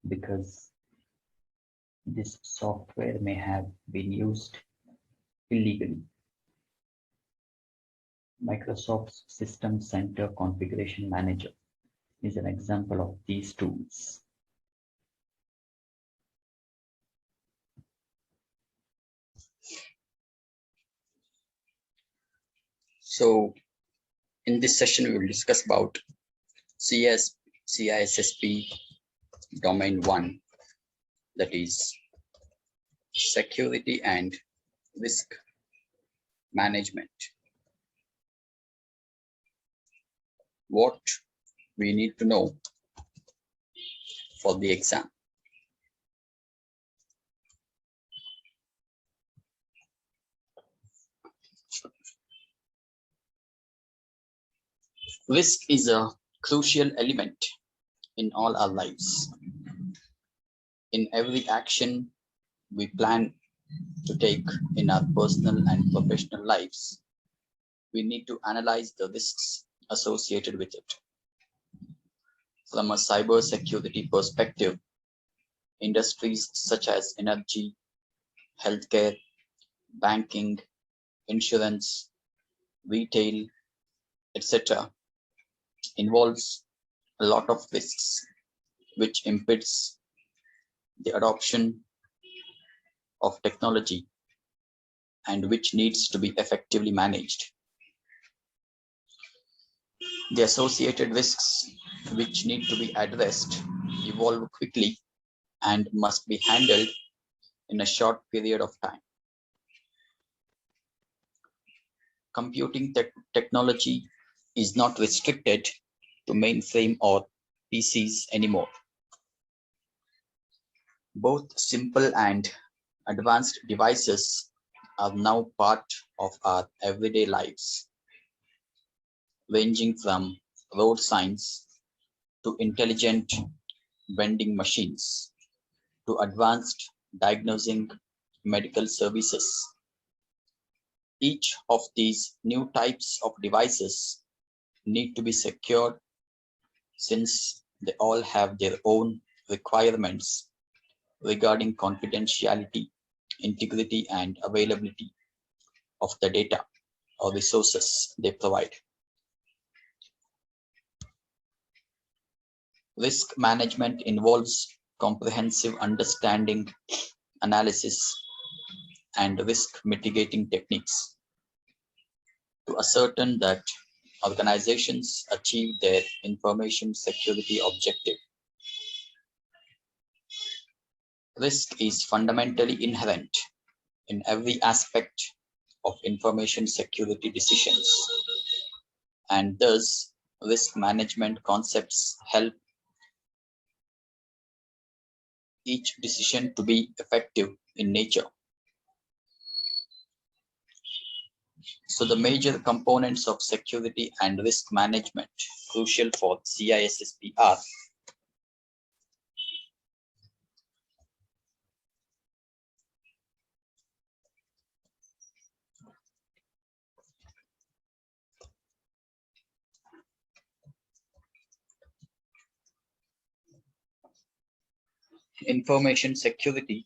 because this software may have been used illegally. Microsoft's System Center Configuration Manager is an example of these tools. So in this session, we will discuss about CISSP Domain 1, that is Security and Risk Management. What we need to know for the exam. Risk is a crucial element in all our lives. In every action we plan to take in our personal and professional lives, we need to analyze the risks associated with it. From a cybersecurity perspective, industries such as energy, healthcare, banking, insurance, retail, etc. involves a lot of risks which impedes the adoption of technology and which needs to be effectively managed. The associated risks which need to be addressed evolve quickly and must be handled in a short period of time. Computing technology is not restricted to mainframe or PCs anymore. Both simple and advanced devices are now part of our everyday lives, ranging from road signs to intelligent vending machines to advanced diagnosing medical services. Each of these new types of devices need to be secured since they all have their own requirements regarding confidentiality, integrity, and availability of the data or resources they provide. Risk management involves comprehensive understanding, analysis, and risk mitigating techniques to ascertain that organizations achieve their information security objective. Risk is fundamentally inherent in every aspect of information security decisions, and thus risk management concepts help each decision to be effective in nature. So the major components of security and risk management crucial for CISSP are information security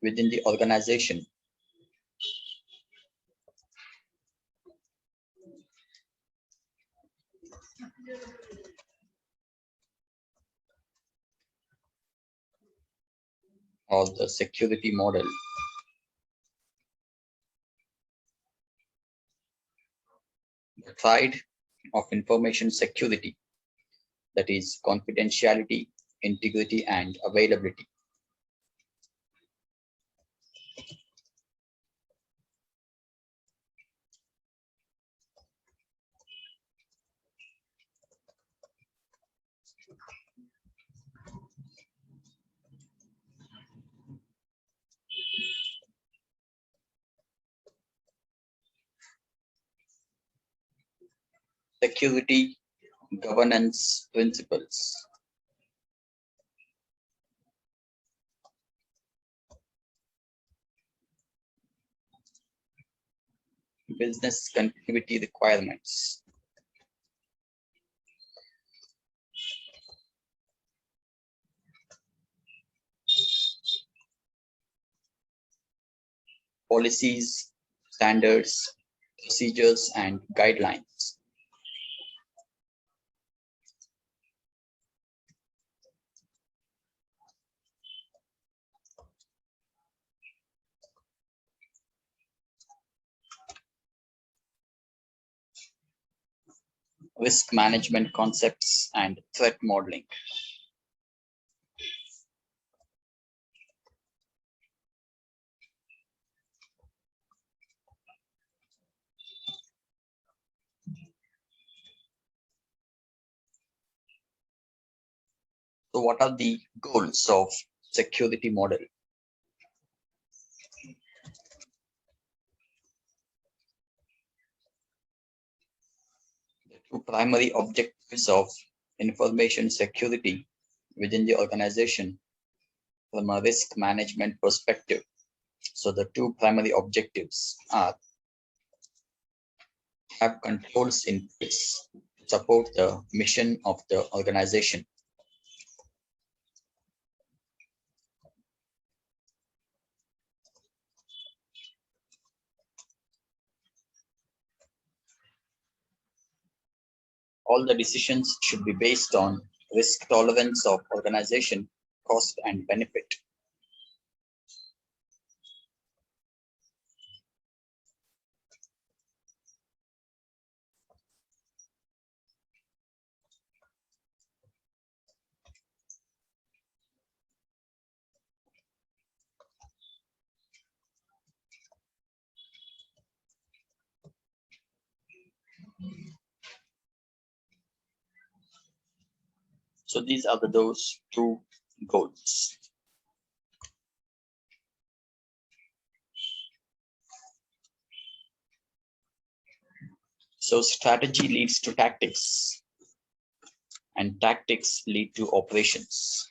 within the organization, or the security model. The triad of information security, that is confidentiality, integrity, and availability. Security governance principles. Business continuity requirements. Policies, standards, procedures, and guidelines. Risk management concepts and threat modeling. So what are the goals of security model? The two primary objectives of information security within the organization from a risk management perspective. So the two primary objectives are have controls in place support the mission of the organization. All the decisions should be based on risk tolerance of organization, cost and benefit. So these are those two goals. So strategy leads to tactics, and tactics lead to operations.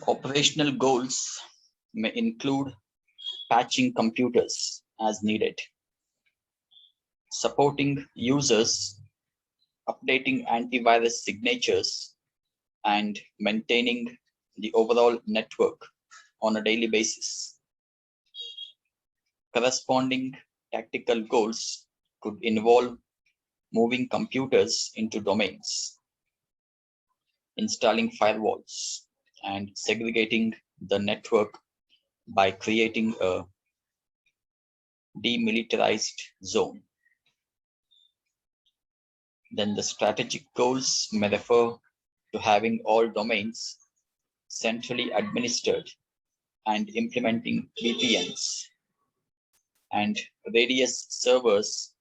Operational goals may include patching computers as needed, supporting users, updating antivirus signatures, and maintaining the overall network on a daily basis. Corresponding tactical goals could involve moving computers into domains, installing firewalls, and segregating the network by creating a demilitarized zone. Then the strategic goals may refer to having all domains centrally administered and implementing VPNs and radius servers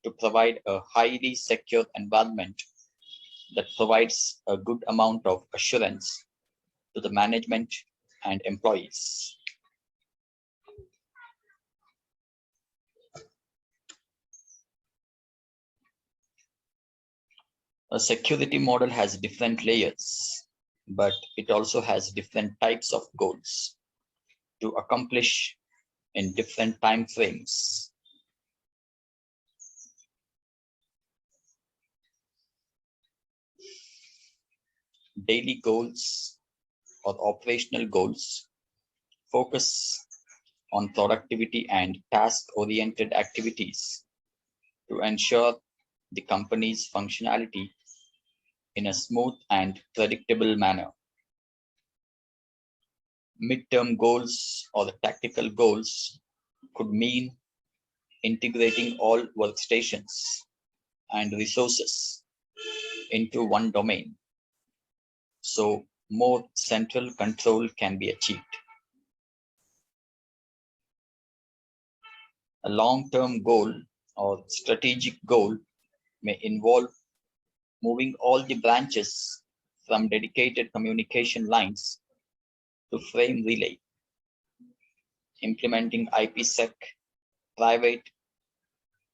to provide a highly secure environment that provides a good amount of assurance to the management and employees. A security model has different layers, but it also has different types of goals to accomplish in different time frames. Daily goals or operational goals focus on productivity and task-oriented activities to ensure the company's functionality in a smooth and predictable manner. Midterm goals or the tactical goals could mean integrating all workstations and resources into one domain, so more central control can be achieved. A long-term goal or strategic goal may involve moving all the branches from dedicated communication lines to frame relay, implementing IPsec private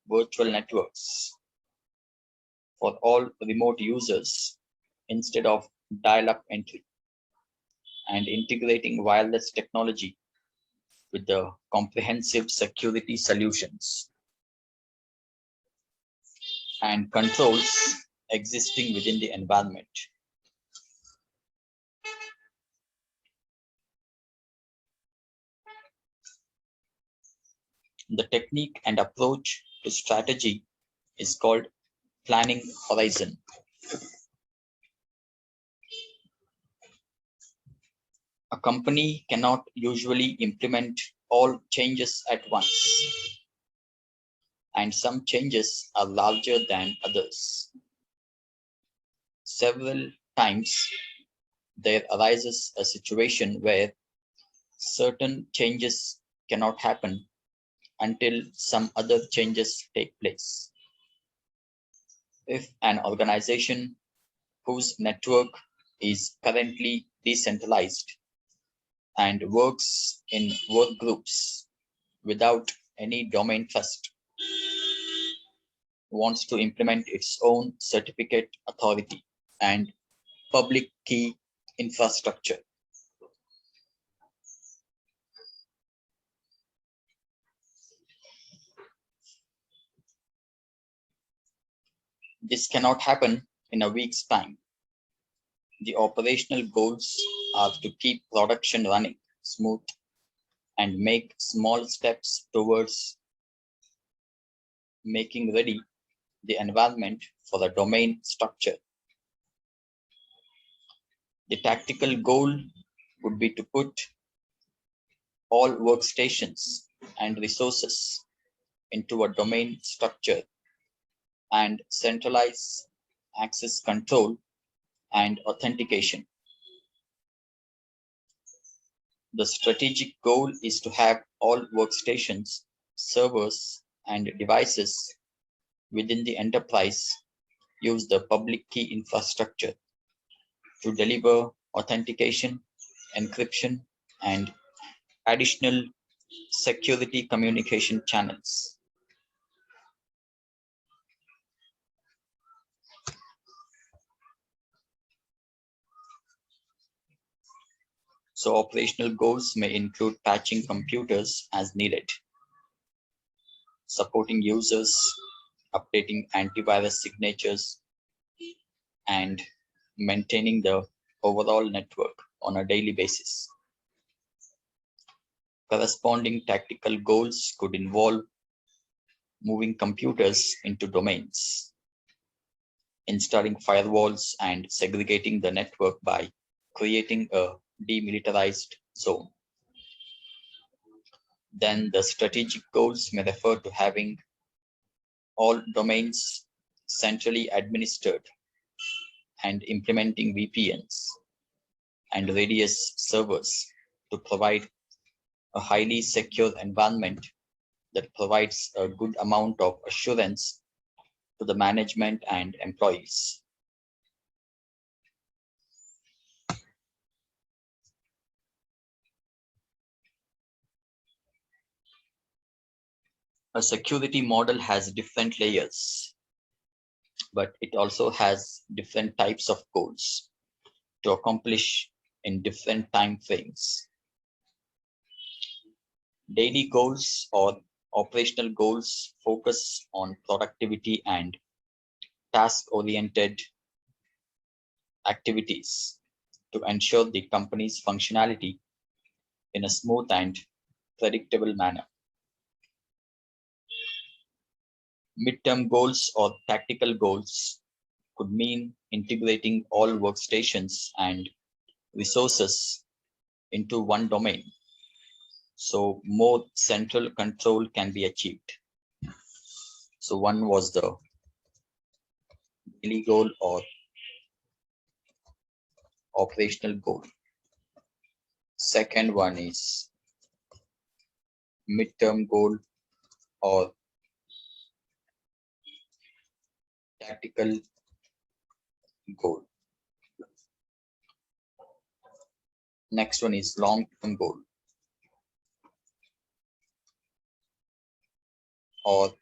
virtual networks for all remote users instead of dial-up entry, and integrating wireless technology with the comprehensive security solutions and controls existing within the environment. The technique and approach to strategy is called planning horizon. A company cannot usually implement all changes at once, and some changes are larger than others. Several times there arises a situation where certain changes cannot happen until some other changes take place. If an organization whose network is currently decentralized and works in work groups without any domain trust, wants to implement its own certificate authority and public key infrastructure. This cannot happen in a week's time. The operational goals are to keep production running smooth and make small steps towards making ready the environment for the domain structure. The tactical goal would be to put all workstations and resources into a domain structure and centralize access control and authentication. The strategic goal is to have all workstations, servers, and devices within the enterprise use the public key infrastructure to deliver authentication, encryption, and additional security communication channels. So operational goals may include patching computers as needed, supporting users, updating antivirus signatures, and maintaining the overall network on a daily basis. Corresponding tactical goals could involve moving computers into domains, installing firewalls, and segregating the network by creating a demilitarized zone. Then the strategic goals may refer to having all domains centrally administered and implementing VPNs and radius servers to provide a highly secure environment that provides a good amount of assurance to the management and employees. A security model has different layers, but it also has different types of goals to accomplish in different time frames. Daily goals or operational goals focus on productivity and task-oriented activities to ensure the company's functionality in a smooth and predictable manner. Midterm goals or tactical goals could mean integrating all workstations and resources into one domain, so more central control can be achieved. So one was the daily goal or operational goal. Second one is midterm goal or tactical goal. Next one is long-term goal or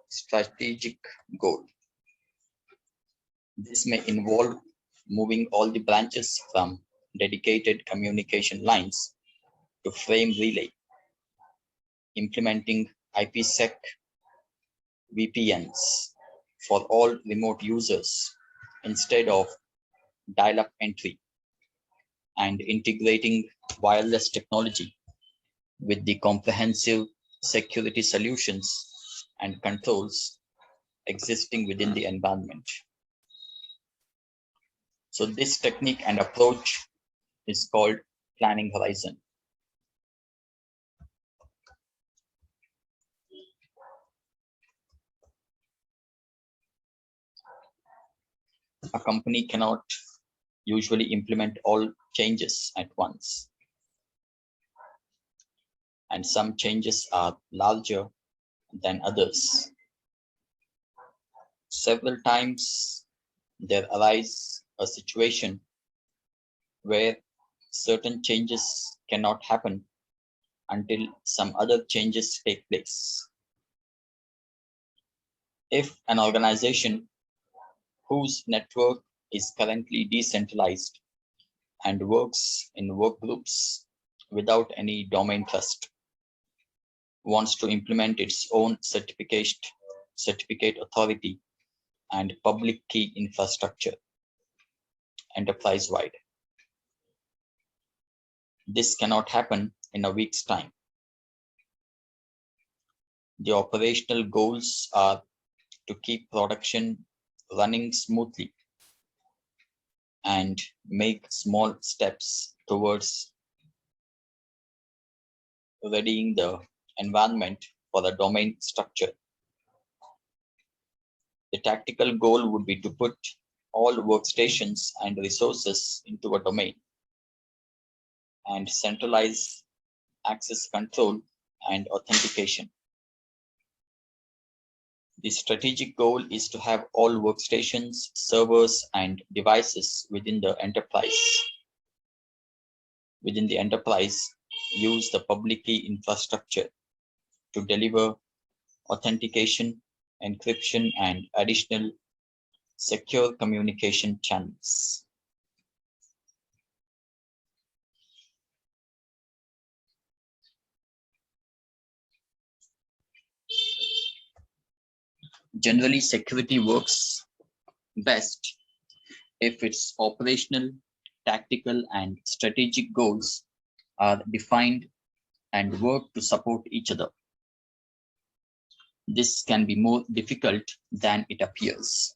strategic goal. This may involve moving all the branches from dedicated communication lines to frame relay, implementing IPsec VPNs for all remote users instead of dial-up entry, and integrating wireless technology with the comprehensive security solutions and controls existing within the environment. So this technique and approach is called planning horizon. A company cannot usually implement all changes at once, and some changes are larger than others. Several times there arises a situation where certain changes cannot happen until some other changes take place. If an organization whose network is currently decentralized and works in workgroups without any domain trust wants to implement its own certificate authority and public key infrastructure enterprise-wide, this cannot happen in a week's time. The operational goals are to keep production running smoothly and make small steps towards readying the environment for the domain structure. The tactical goal would be to put all workstations and resources into a domain and centralize access control and authentication. The strategic goal is to have all workstations, servers, and devices within the enterprise use the public key infrastructure to deliver authentication, encryption, and additional secure communication channels. Generally, security works best if its operational, tactical, and strategic goals are defined and work to support each other. This can be more difficult than it appears.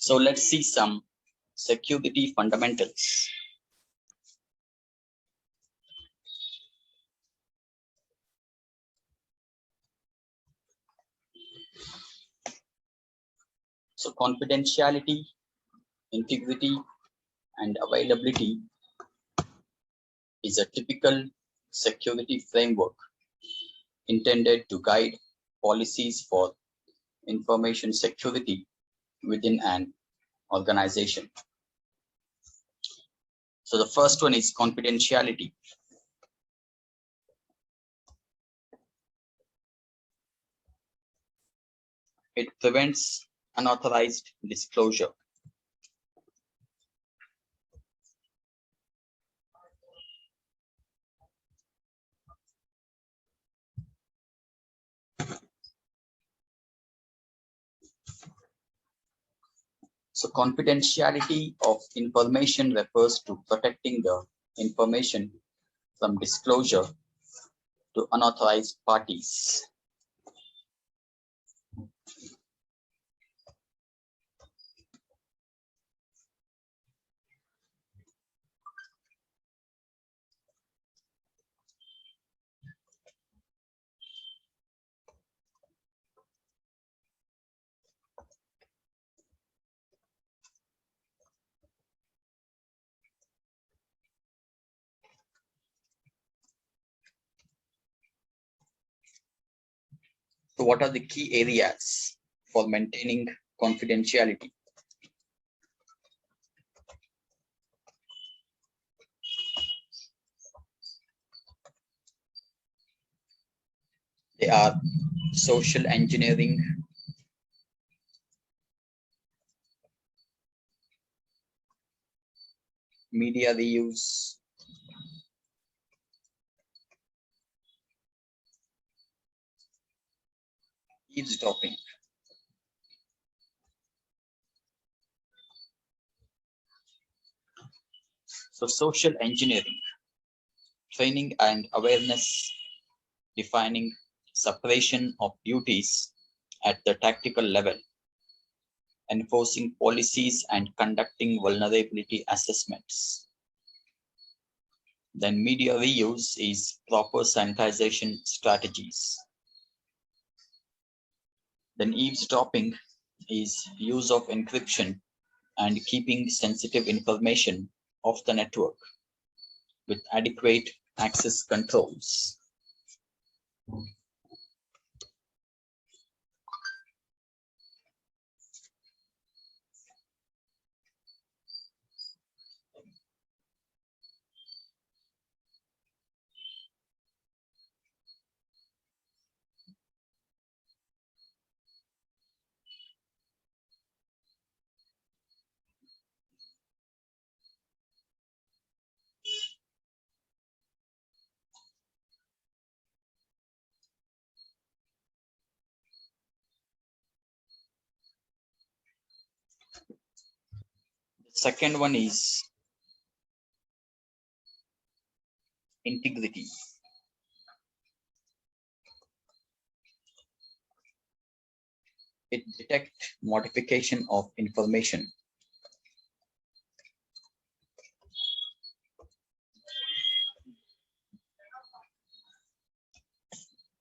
So let's see some security fundamentals. So confidentiality, integrity, and availability is a typical security framework intended to guide policies for information security within an organization. So the first one is confidentiality. It prevents unauthorized disclosure. So confidentiality of information refers to protecting the information from disclosure to unauthorized parties. So what are the key areas for maintaining confidentiality? They are social engineering, media reuse, eavesdropping. So social engineering, training and awareness, defining separation of duties at the tactical level, enforcing policies and conducting vulnerability assessments. Then media reuse is proper sanitization strategies. Then eavesdropping is use of encryption and keeping sensitive information off the network with adequate access controls. The second one is integrity. It detects modification of information.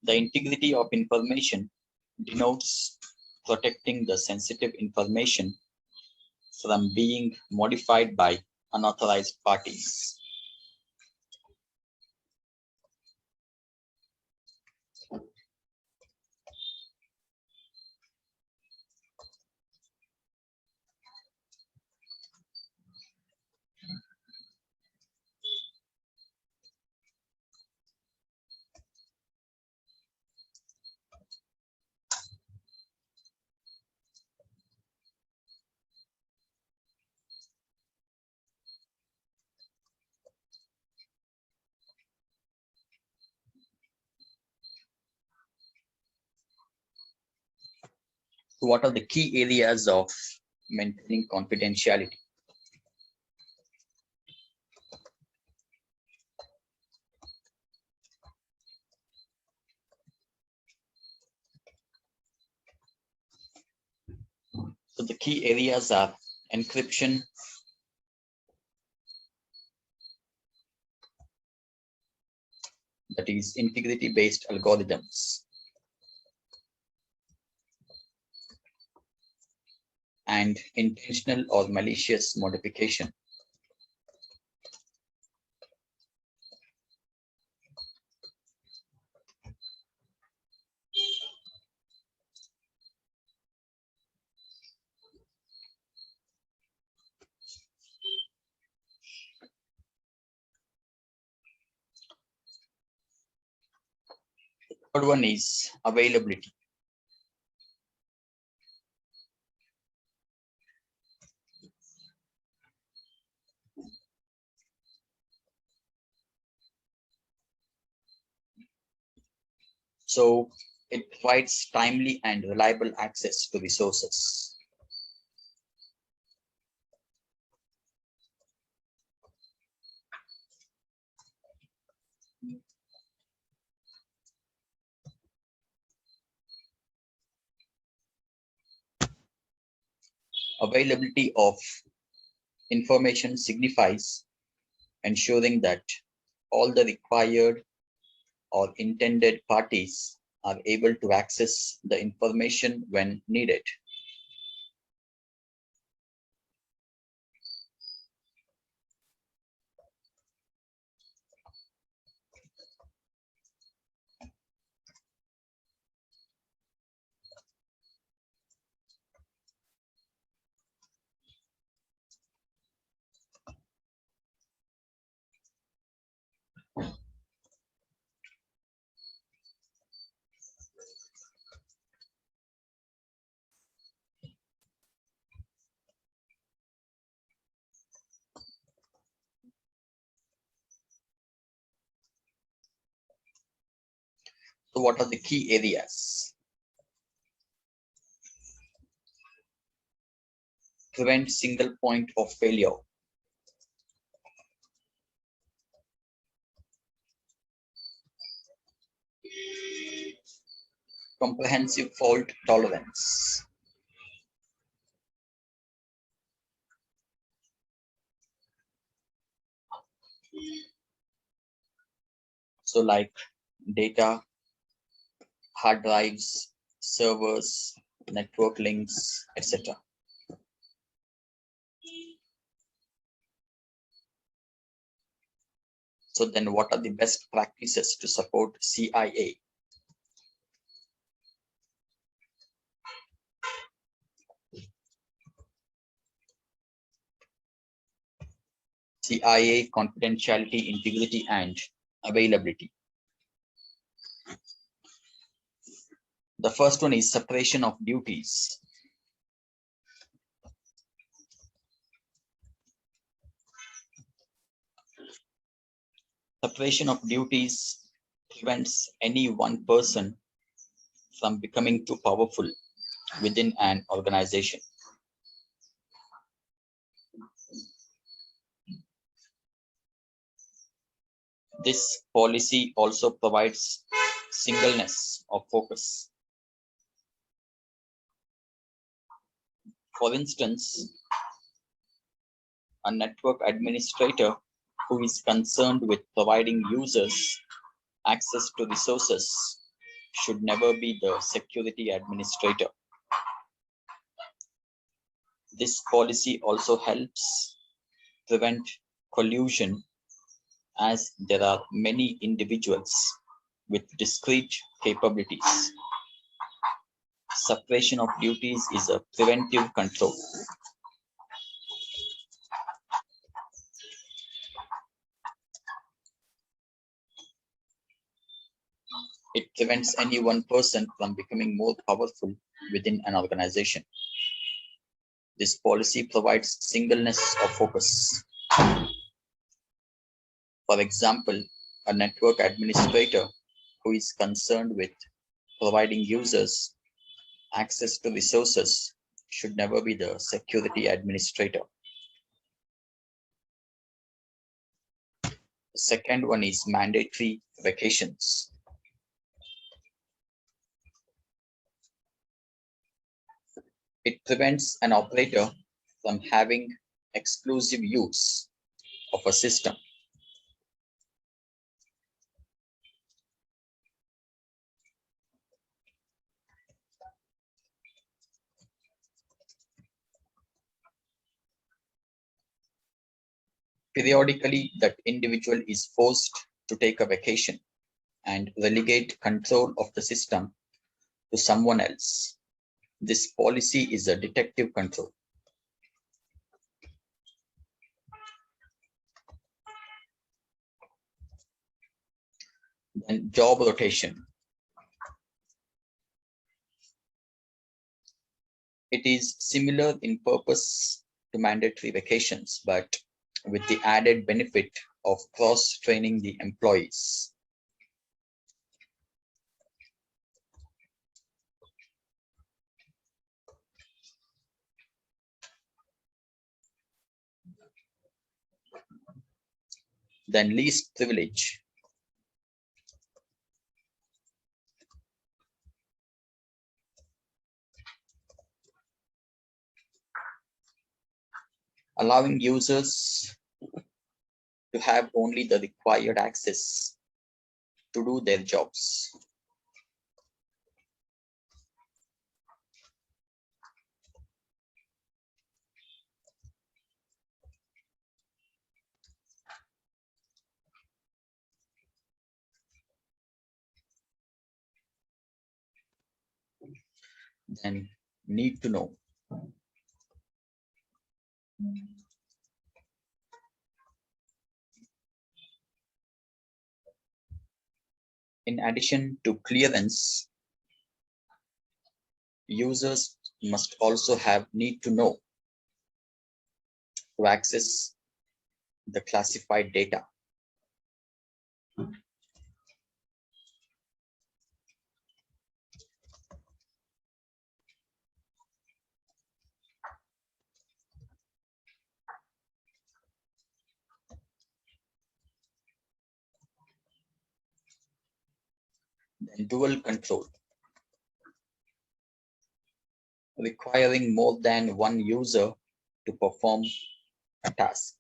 The integrity of information denotes protecting the sensitive information from being modified by unauthorized parties. So what are the key areas of maintaining confidentiality? So the key areas are encryption, that is integrity-based algorithms, and intentional or malicious modification. Third one is availability. So it provides timely and reliable access to resources. Availability of information signifies ensuring that all the required or intended parties are able to access the information when needed. So what are the key areas? Prevent single point of failure. Comprehensive fault tolerance. So like data, hard drives, servers, network links, etc. So then what are the best practices to support CIA? CIA confidentiality, integrity, and availability. The first one is separation of duties. Separation of duties prevents any one person from becoming too powerful within an organization. This policy also provides singleness of focus. For instance, a network administrator who is concerned with providing users access to resources should never be the security administrator. This policy also helps prevent collusion, as there are many individuals with discrete capabilities. Separation of duties is a preventive control. It prevents any one person from becoming more powerful within an organization. This policy provides singleness of focus. For example, a network administrator who is concerned with providing users access to resources should never be the security administrator. The second one is mandatory vacations. It prevents an operator from having exclusive use of a system. Periodically, that individual is forced to take a vacation and relegate control of the system to someone else. This policy is a detective control. Then job rotation. It is similar in purpose to mandatory vacations, but with the added benefit of cross-training the employees. Then least privilege. Allowing users to have only the required access to do their jobs. Then need to know. In addition to clearance, users must also have need to know to access the classified data. Then dual control, requiring more than one user to perform a task.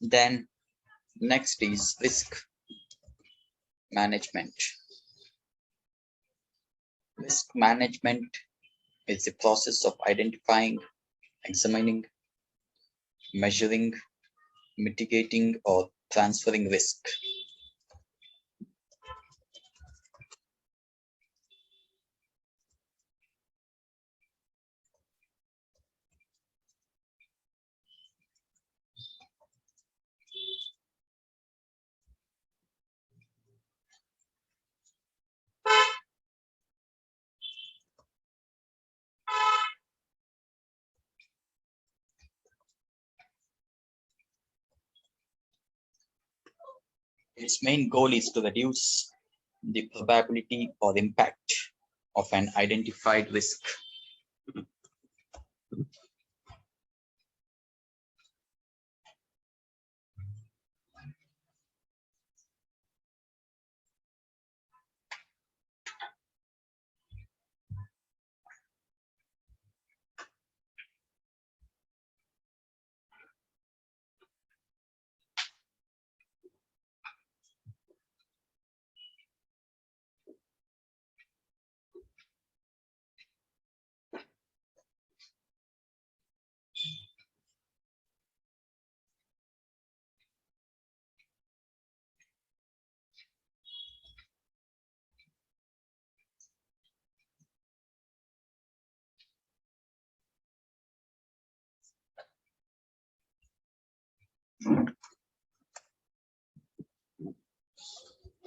Then next is risk management. Risk management is the process of identifying, examining, measuring, mitigating, or transferring risk. Its main goal is to reduce the probability or impact of an identified risk.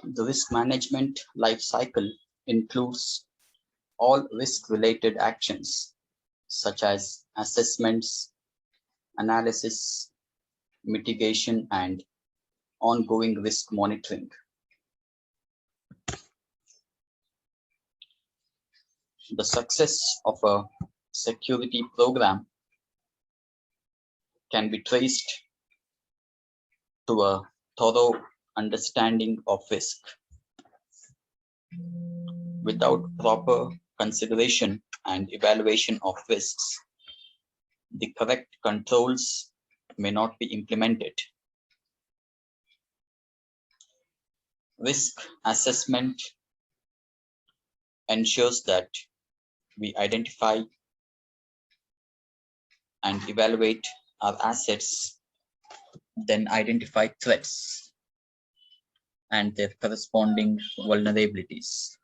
The risk management life cycle includes all risk-related actions such as assessments, analysis, mitigation, and ongoing risk monitoring. The success of a security program can be traced to a thorough understanding of risk. Without proper consideration and evaluation of risks, the correct controls may not be implemented. Risk assessment ensures that we identify and evaluate our assets, then identify threats and their corresponding vulnerabilities.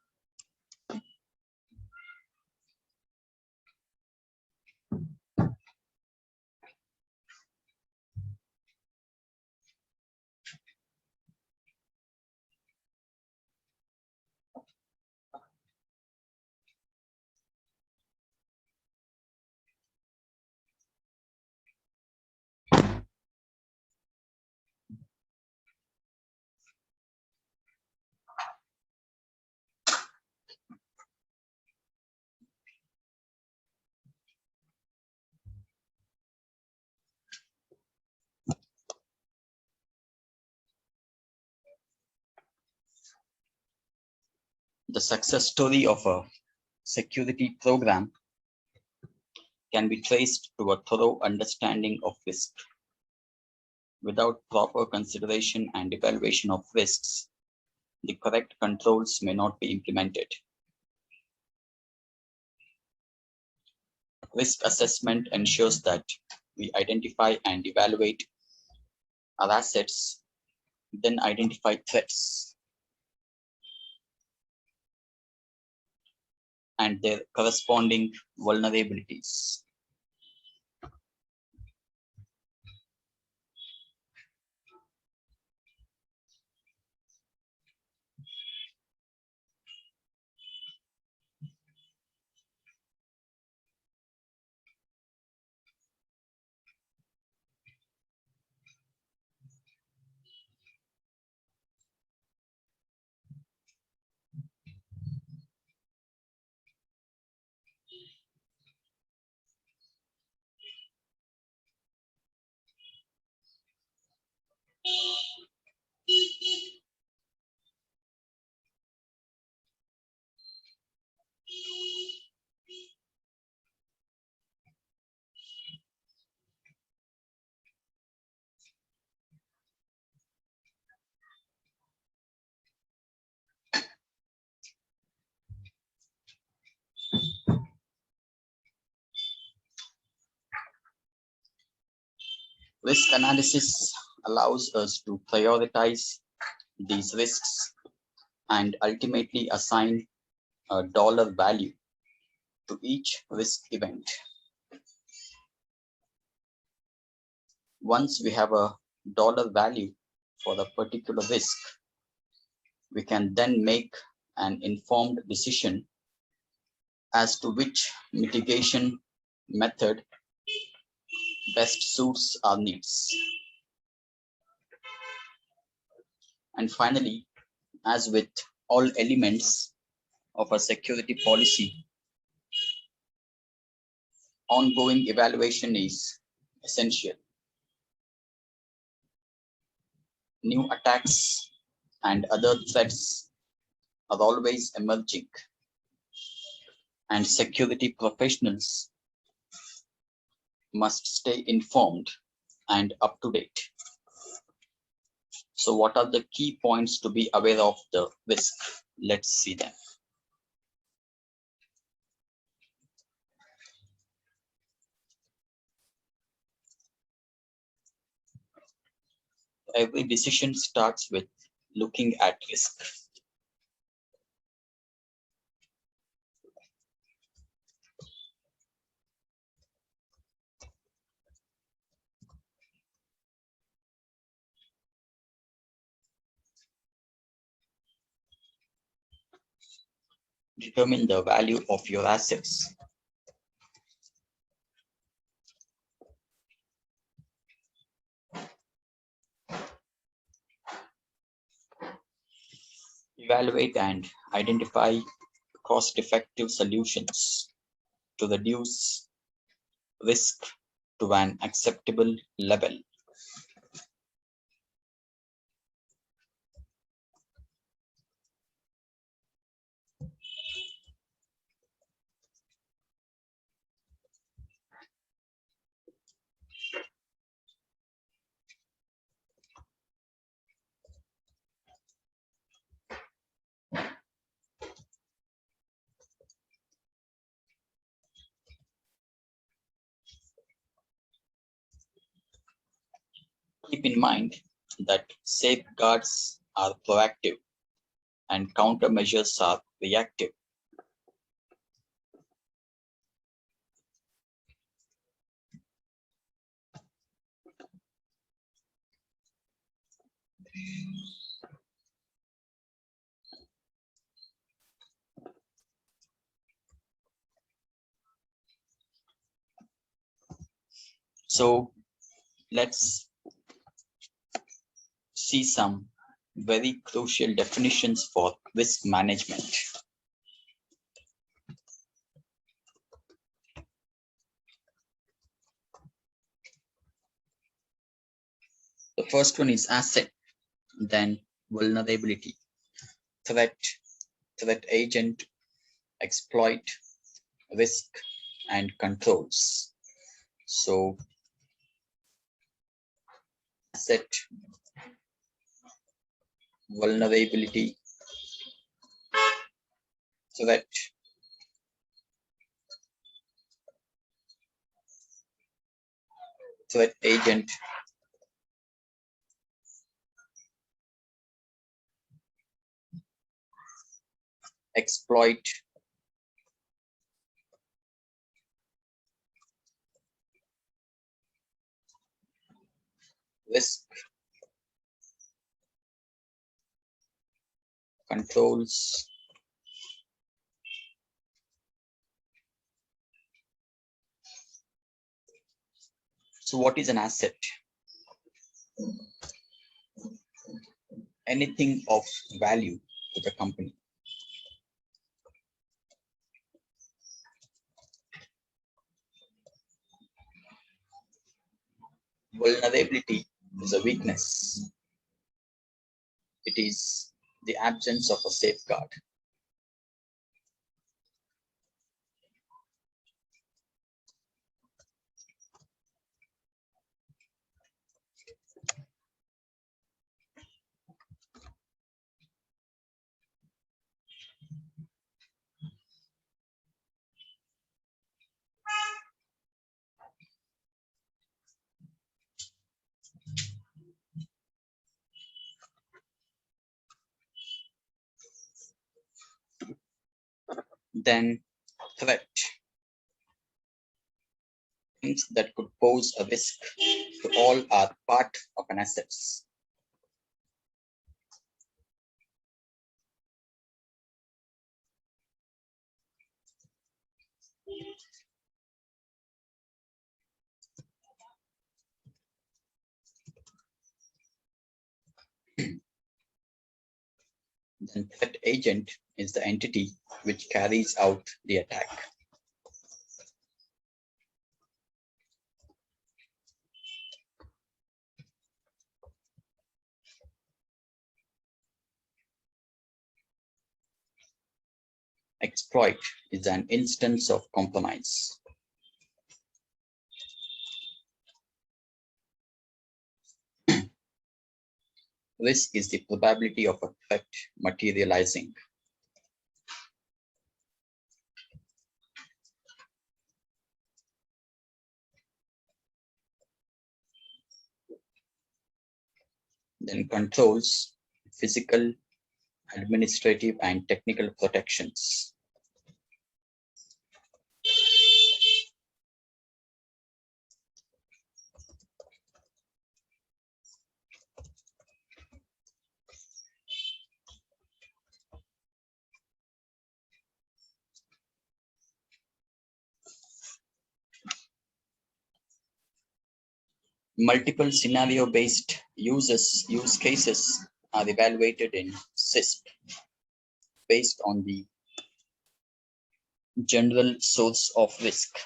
The success story of a security program can be traced to a thorough understanding of risk. Without proper consideration and evaluation of risks, the correct controls may not be implemented. Risk assessment ensures that we identify and evaluate our assets, then identify threats and their corresponding vulnerabilities. Risk analysis allows us to prioritize these risks and ultimately assign a dollar value to each risk event. Once we have a dollar value for a particular risk, we can then make an informed decision as to which mitigation method best suits our needs. And finally, as with all elements of a security policy, ongoing evaluation is essential. New attacks and other threats are always emerging, and security professionals must stay informed and up to date. So what are the key points to be aware of the risk? Let's see them. Every decision starts with looking at risk. Determine the value of your assets. Evaluate and identify cost-effective solutions to reduce risk to an acceptable level. Keep in mind that safeguards are proactive and countermeasures are reactive. So let's see some very crucial definitions for risk management. The first one is asset, then vulnerability, threat, threat agent, exploit, risk, and controls. So asset, vulnerability, threat, threat agent, exploit risk controls So what is an asset? Anything of value to the company. Vulnerability is a weakness. It is the absence of a safeguard. Then threat. Things that could pose a risk to all are part of an asset. Then threat agent is the entity which carries out the attack. Exploit is an instance of compromise. Risk is the probability of a threat materializing. Then controls, physical, administrative, and technical protections. Multiple scenario-based use cases are evaluated in CISSP based on the general source of risk,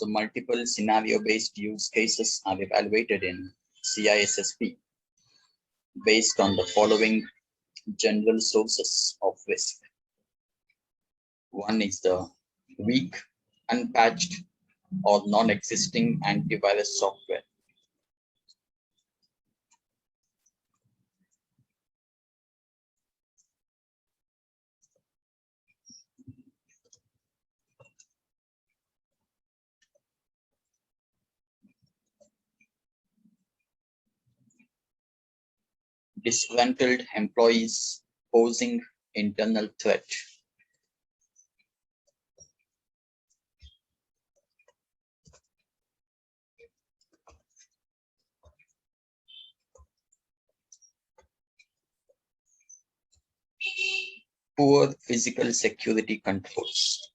multiple scenario-based use cases are evaluated in CISSP based on the following general sources of risk. One is the weak, unpatched, or non-existing antivirus software. Disgruntled employees posing internal threat. Poor physical security controls.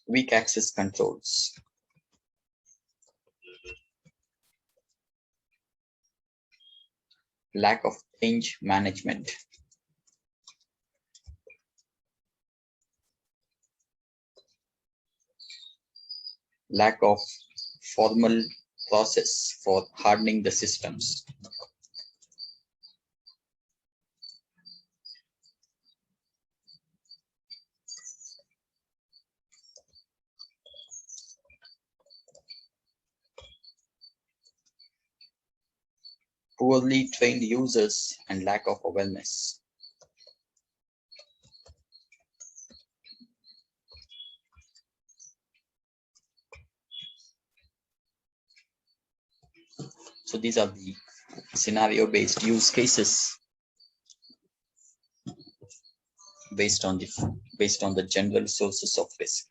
Weak access controls. Lack of change management. Lack of formal process for hardening the systems. Poorly trained users and lack of awareness. So these are the scenario-based use cases based on the general sources of risk.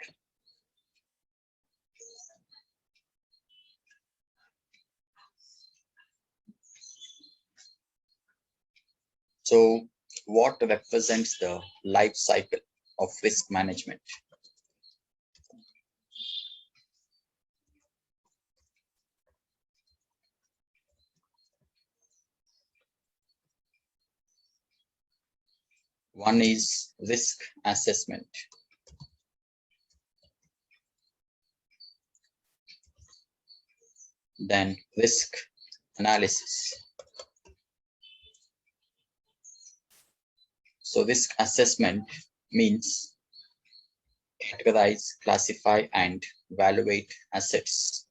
So what represents the life cycle of risk management? One is risk assessment. Then risk analysis. So risk assessment means categorize, classify, and evaluate assets.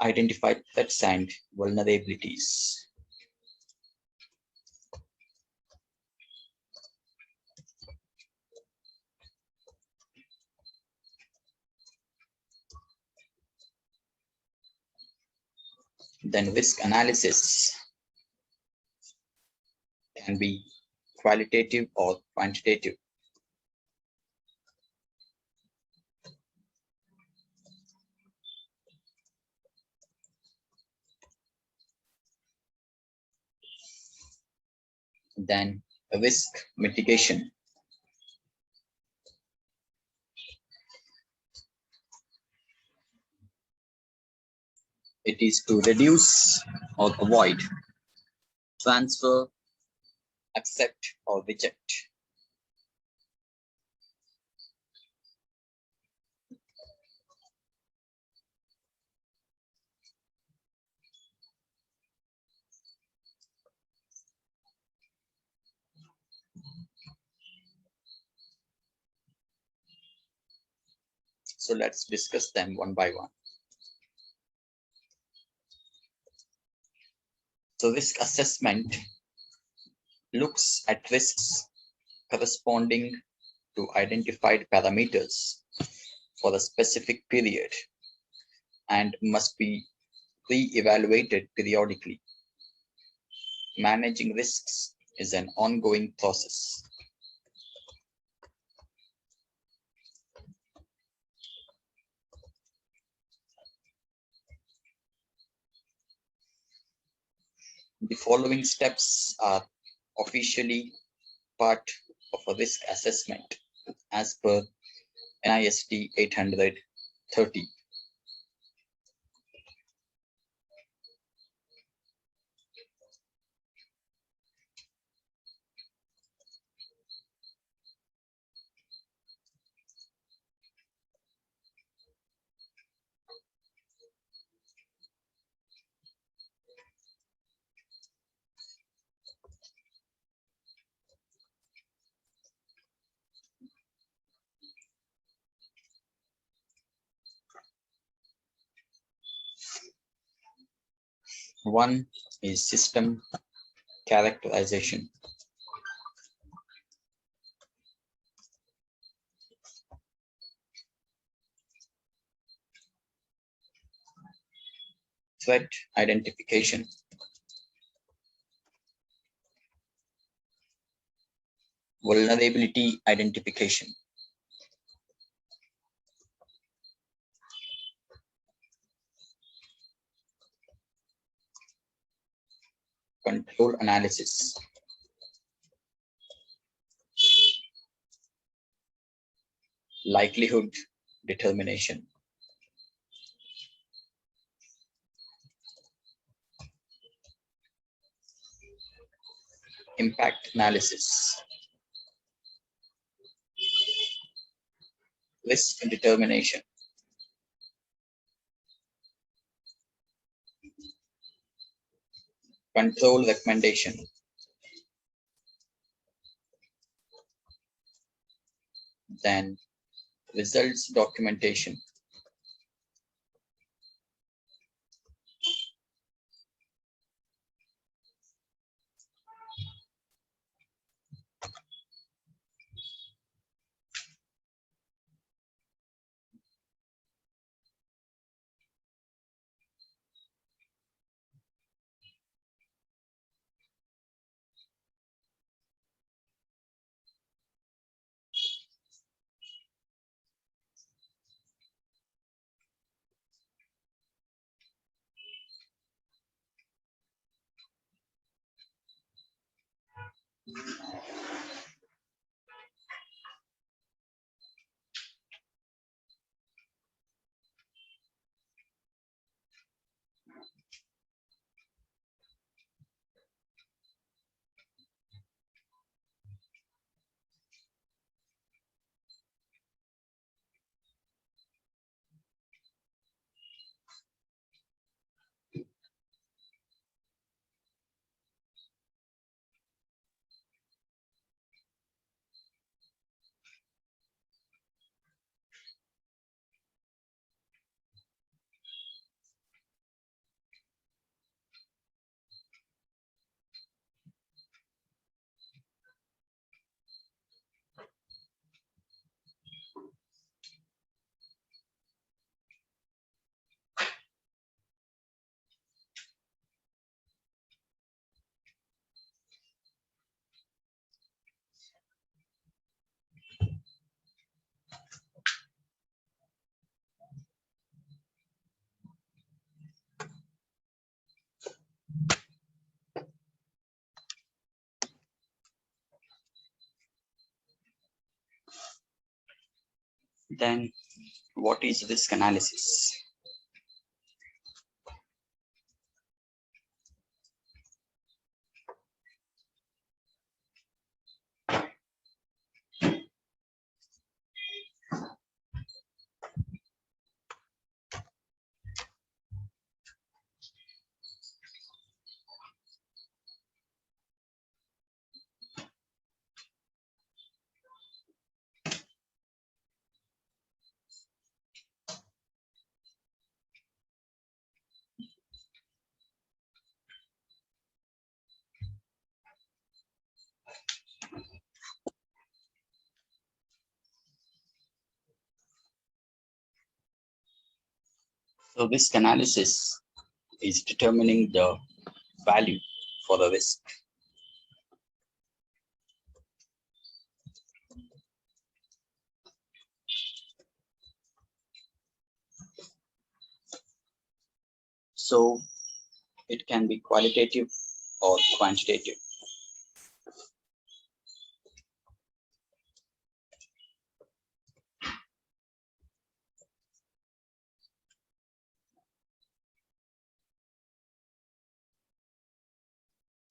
Identify threats and vulnerabilities. Then risk analysis can be qualitative or quantitative. Then risk mitigation. It is to reduce or avoid, transfer, accept, or reject. So let's discuss them one by one. So risk assessment looks at risks corresponding to identified parameters for a specific period and must be re-evaluated periodically. Managing risks is an ongoing process. The following steps are officially part of a risk assessment as per NIST 830. One is system characterization. Threat identification. Vulnerability identification. Control analysis. Likelihood determination. Impact analysis. Risk determination. Control recommendation. Then results documentation. Then, what is risk analysis? So, risk analysis is determining the value for the risk. So, it can be qualitative or quantitative.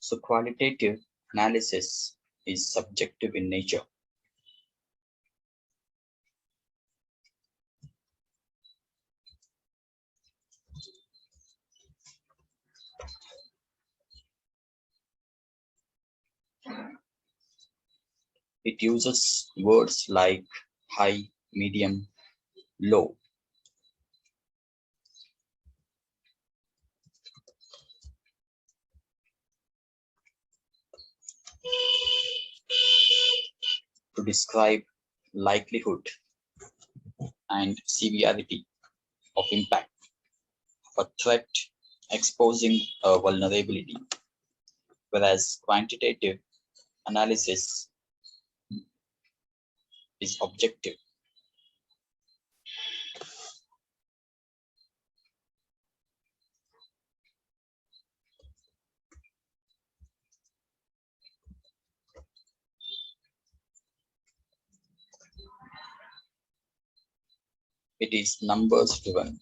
So, qualitative analysis is subjective in nature. It uses words like high, medium, low. To describe likelihood and severity of impact of a threat exposing a vulnerability, whereas quantitative analysis is objective. It is numbers driven.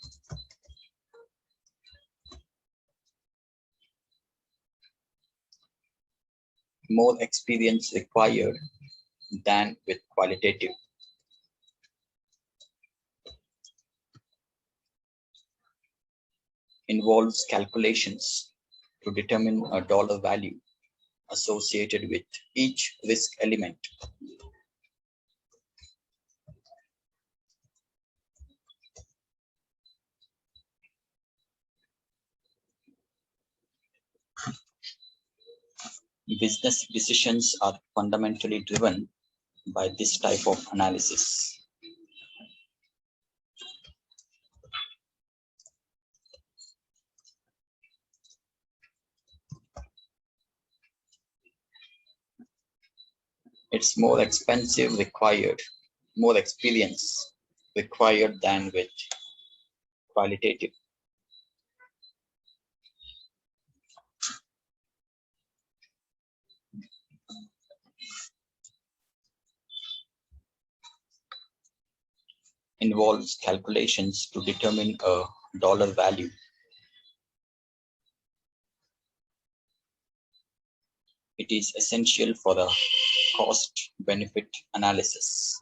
More experience required than with qualitative. Involves calculations to determine a dollar value associated with each risk element. Business decisions are fundamentally driven by this type of analysis. It's more expensive required, more experience required than with qualitative. involves calculations to determine a dollar value. It is essential for the cost-benefit analysis.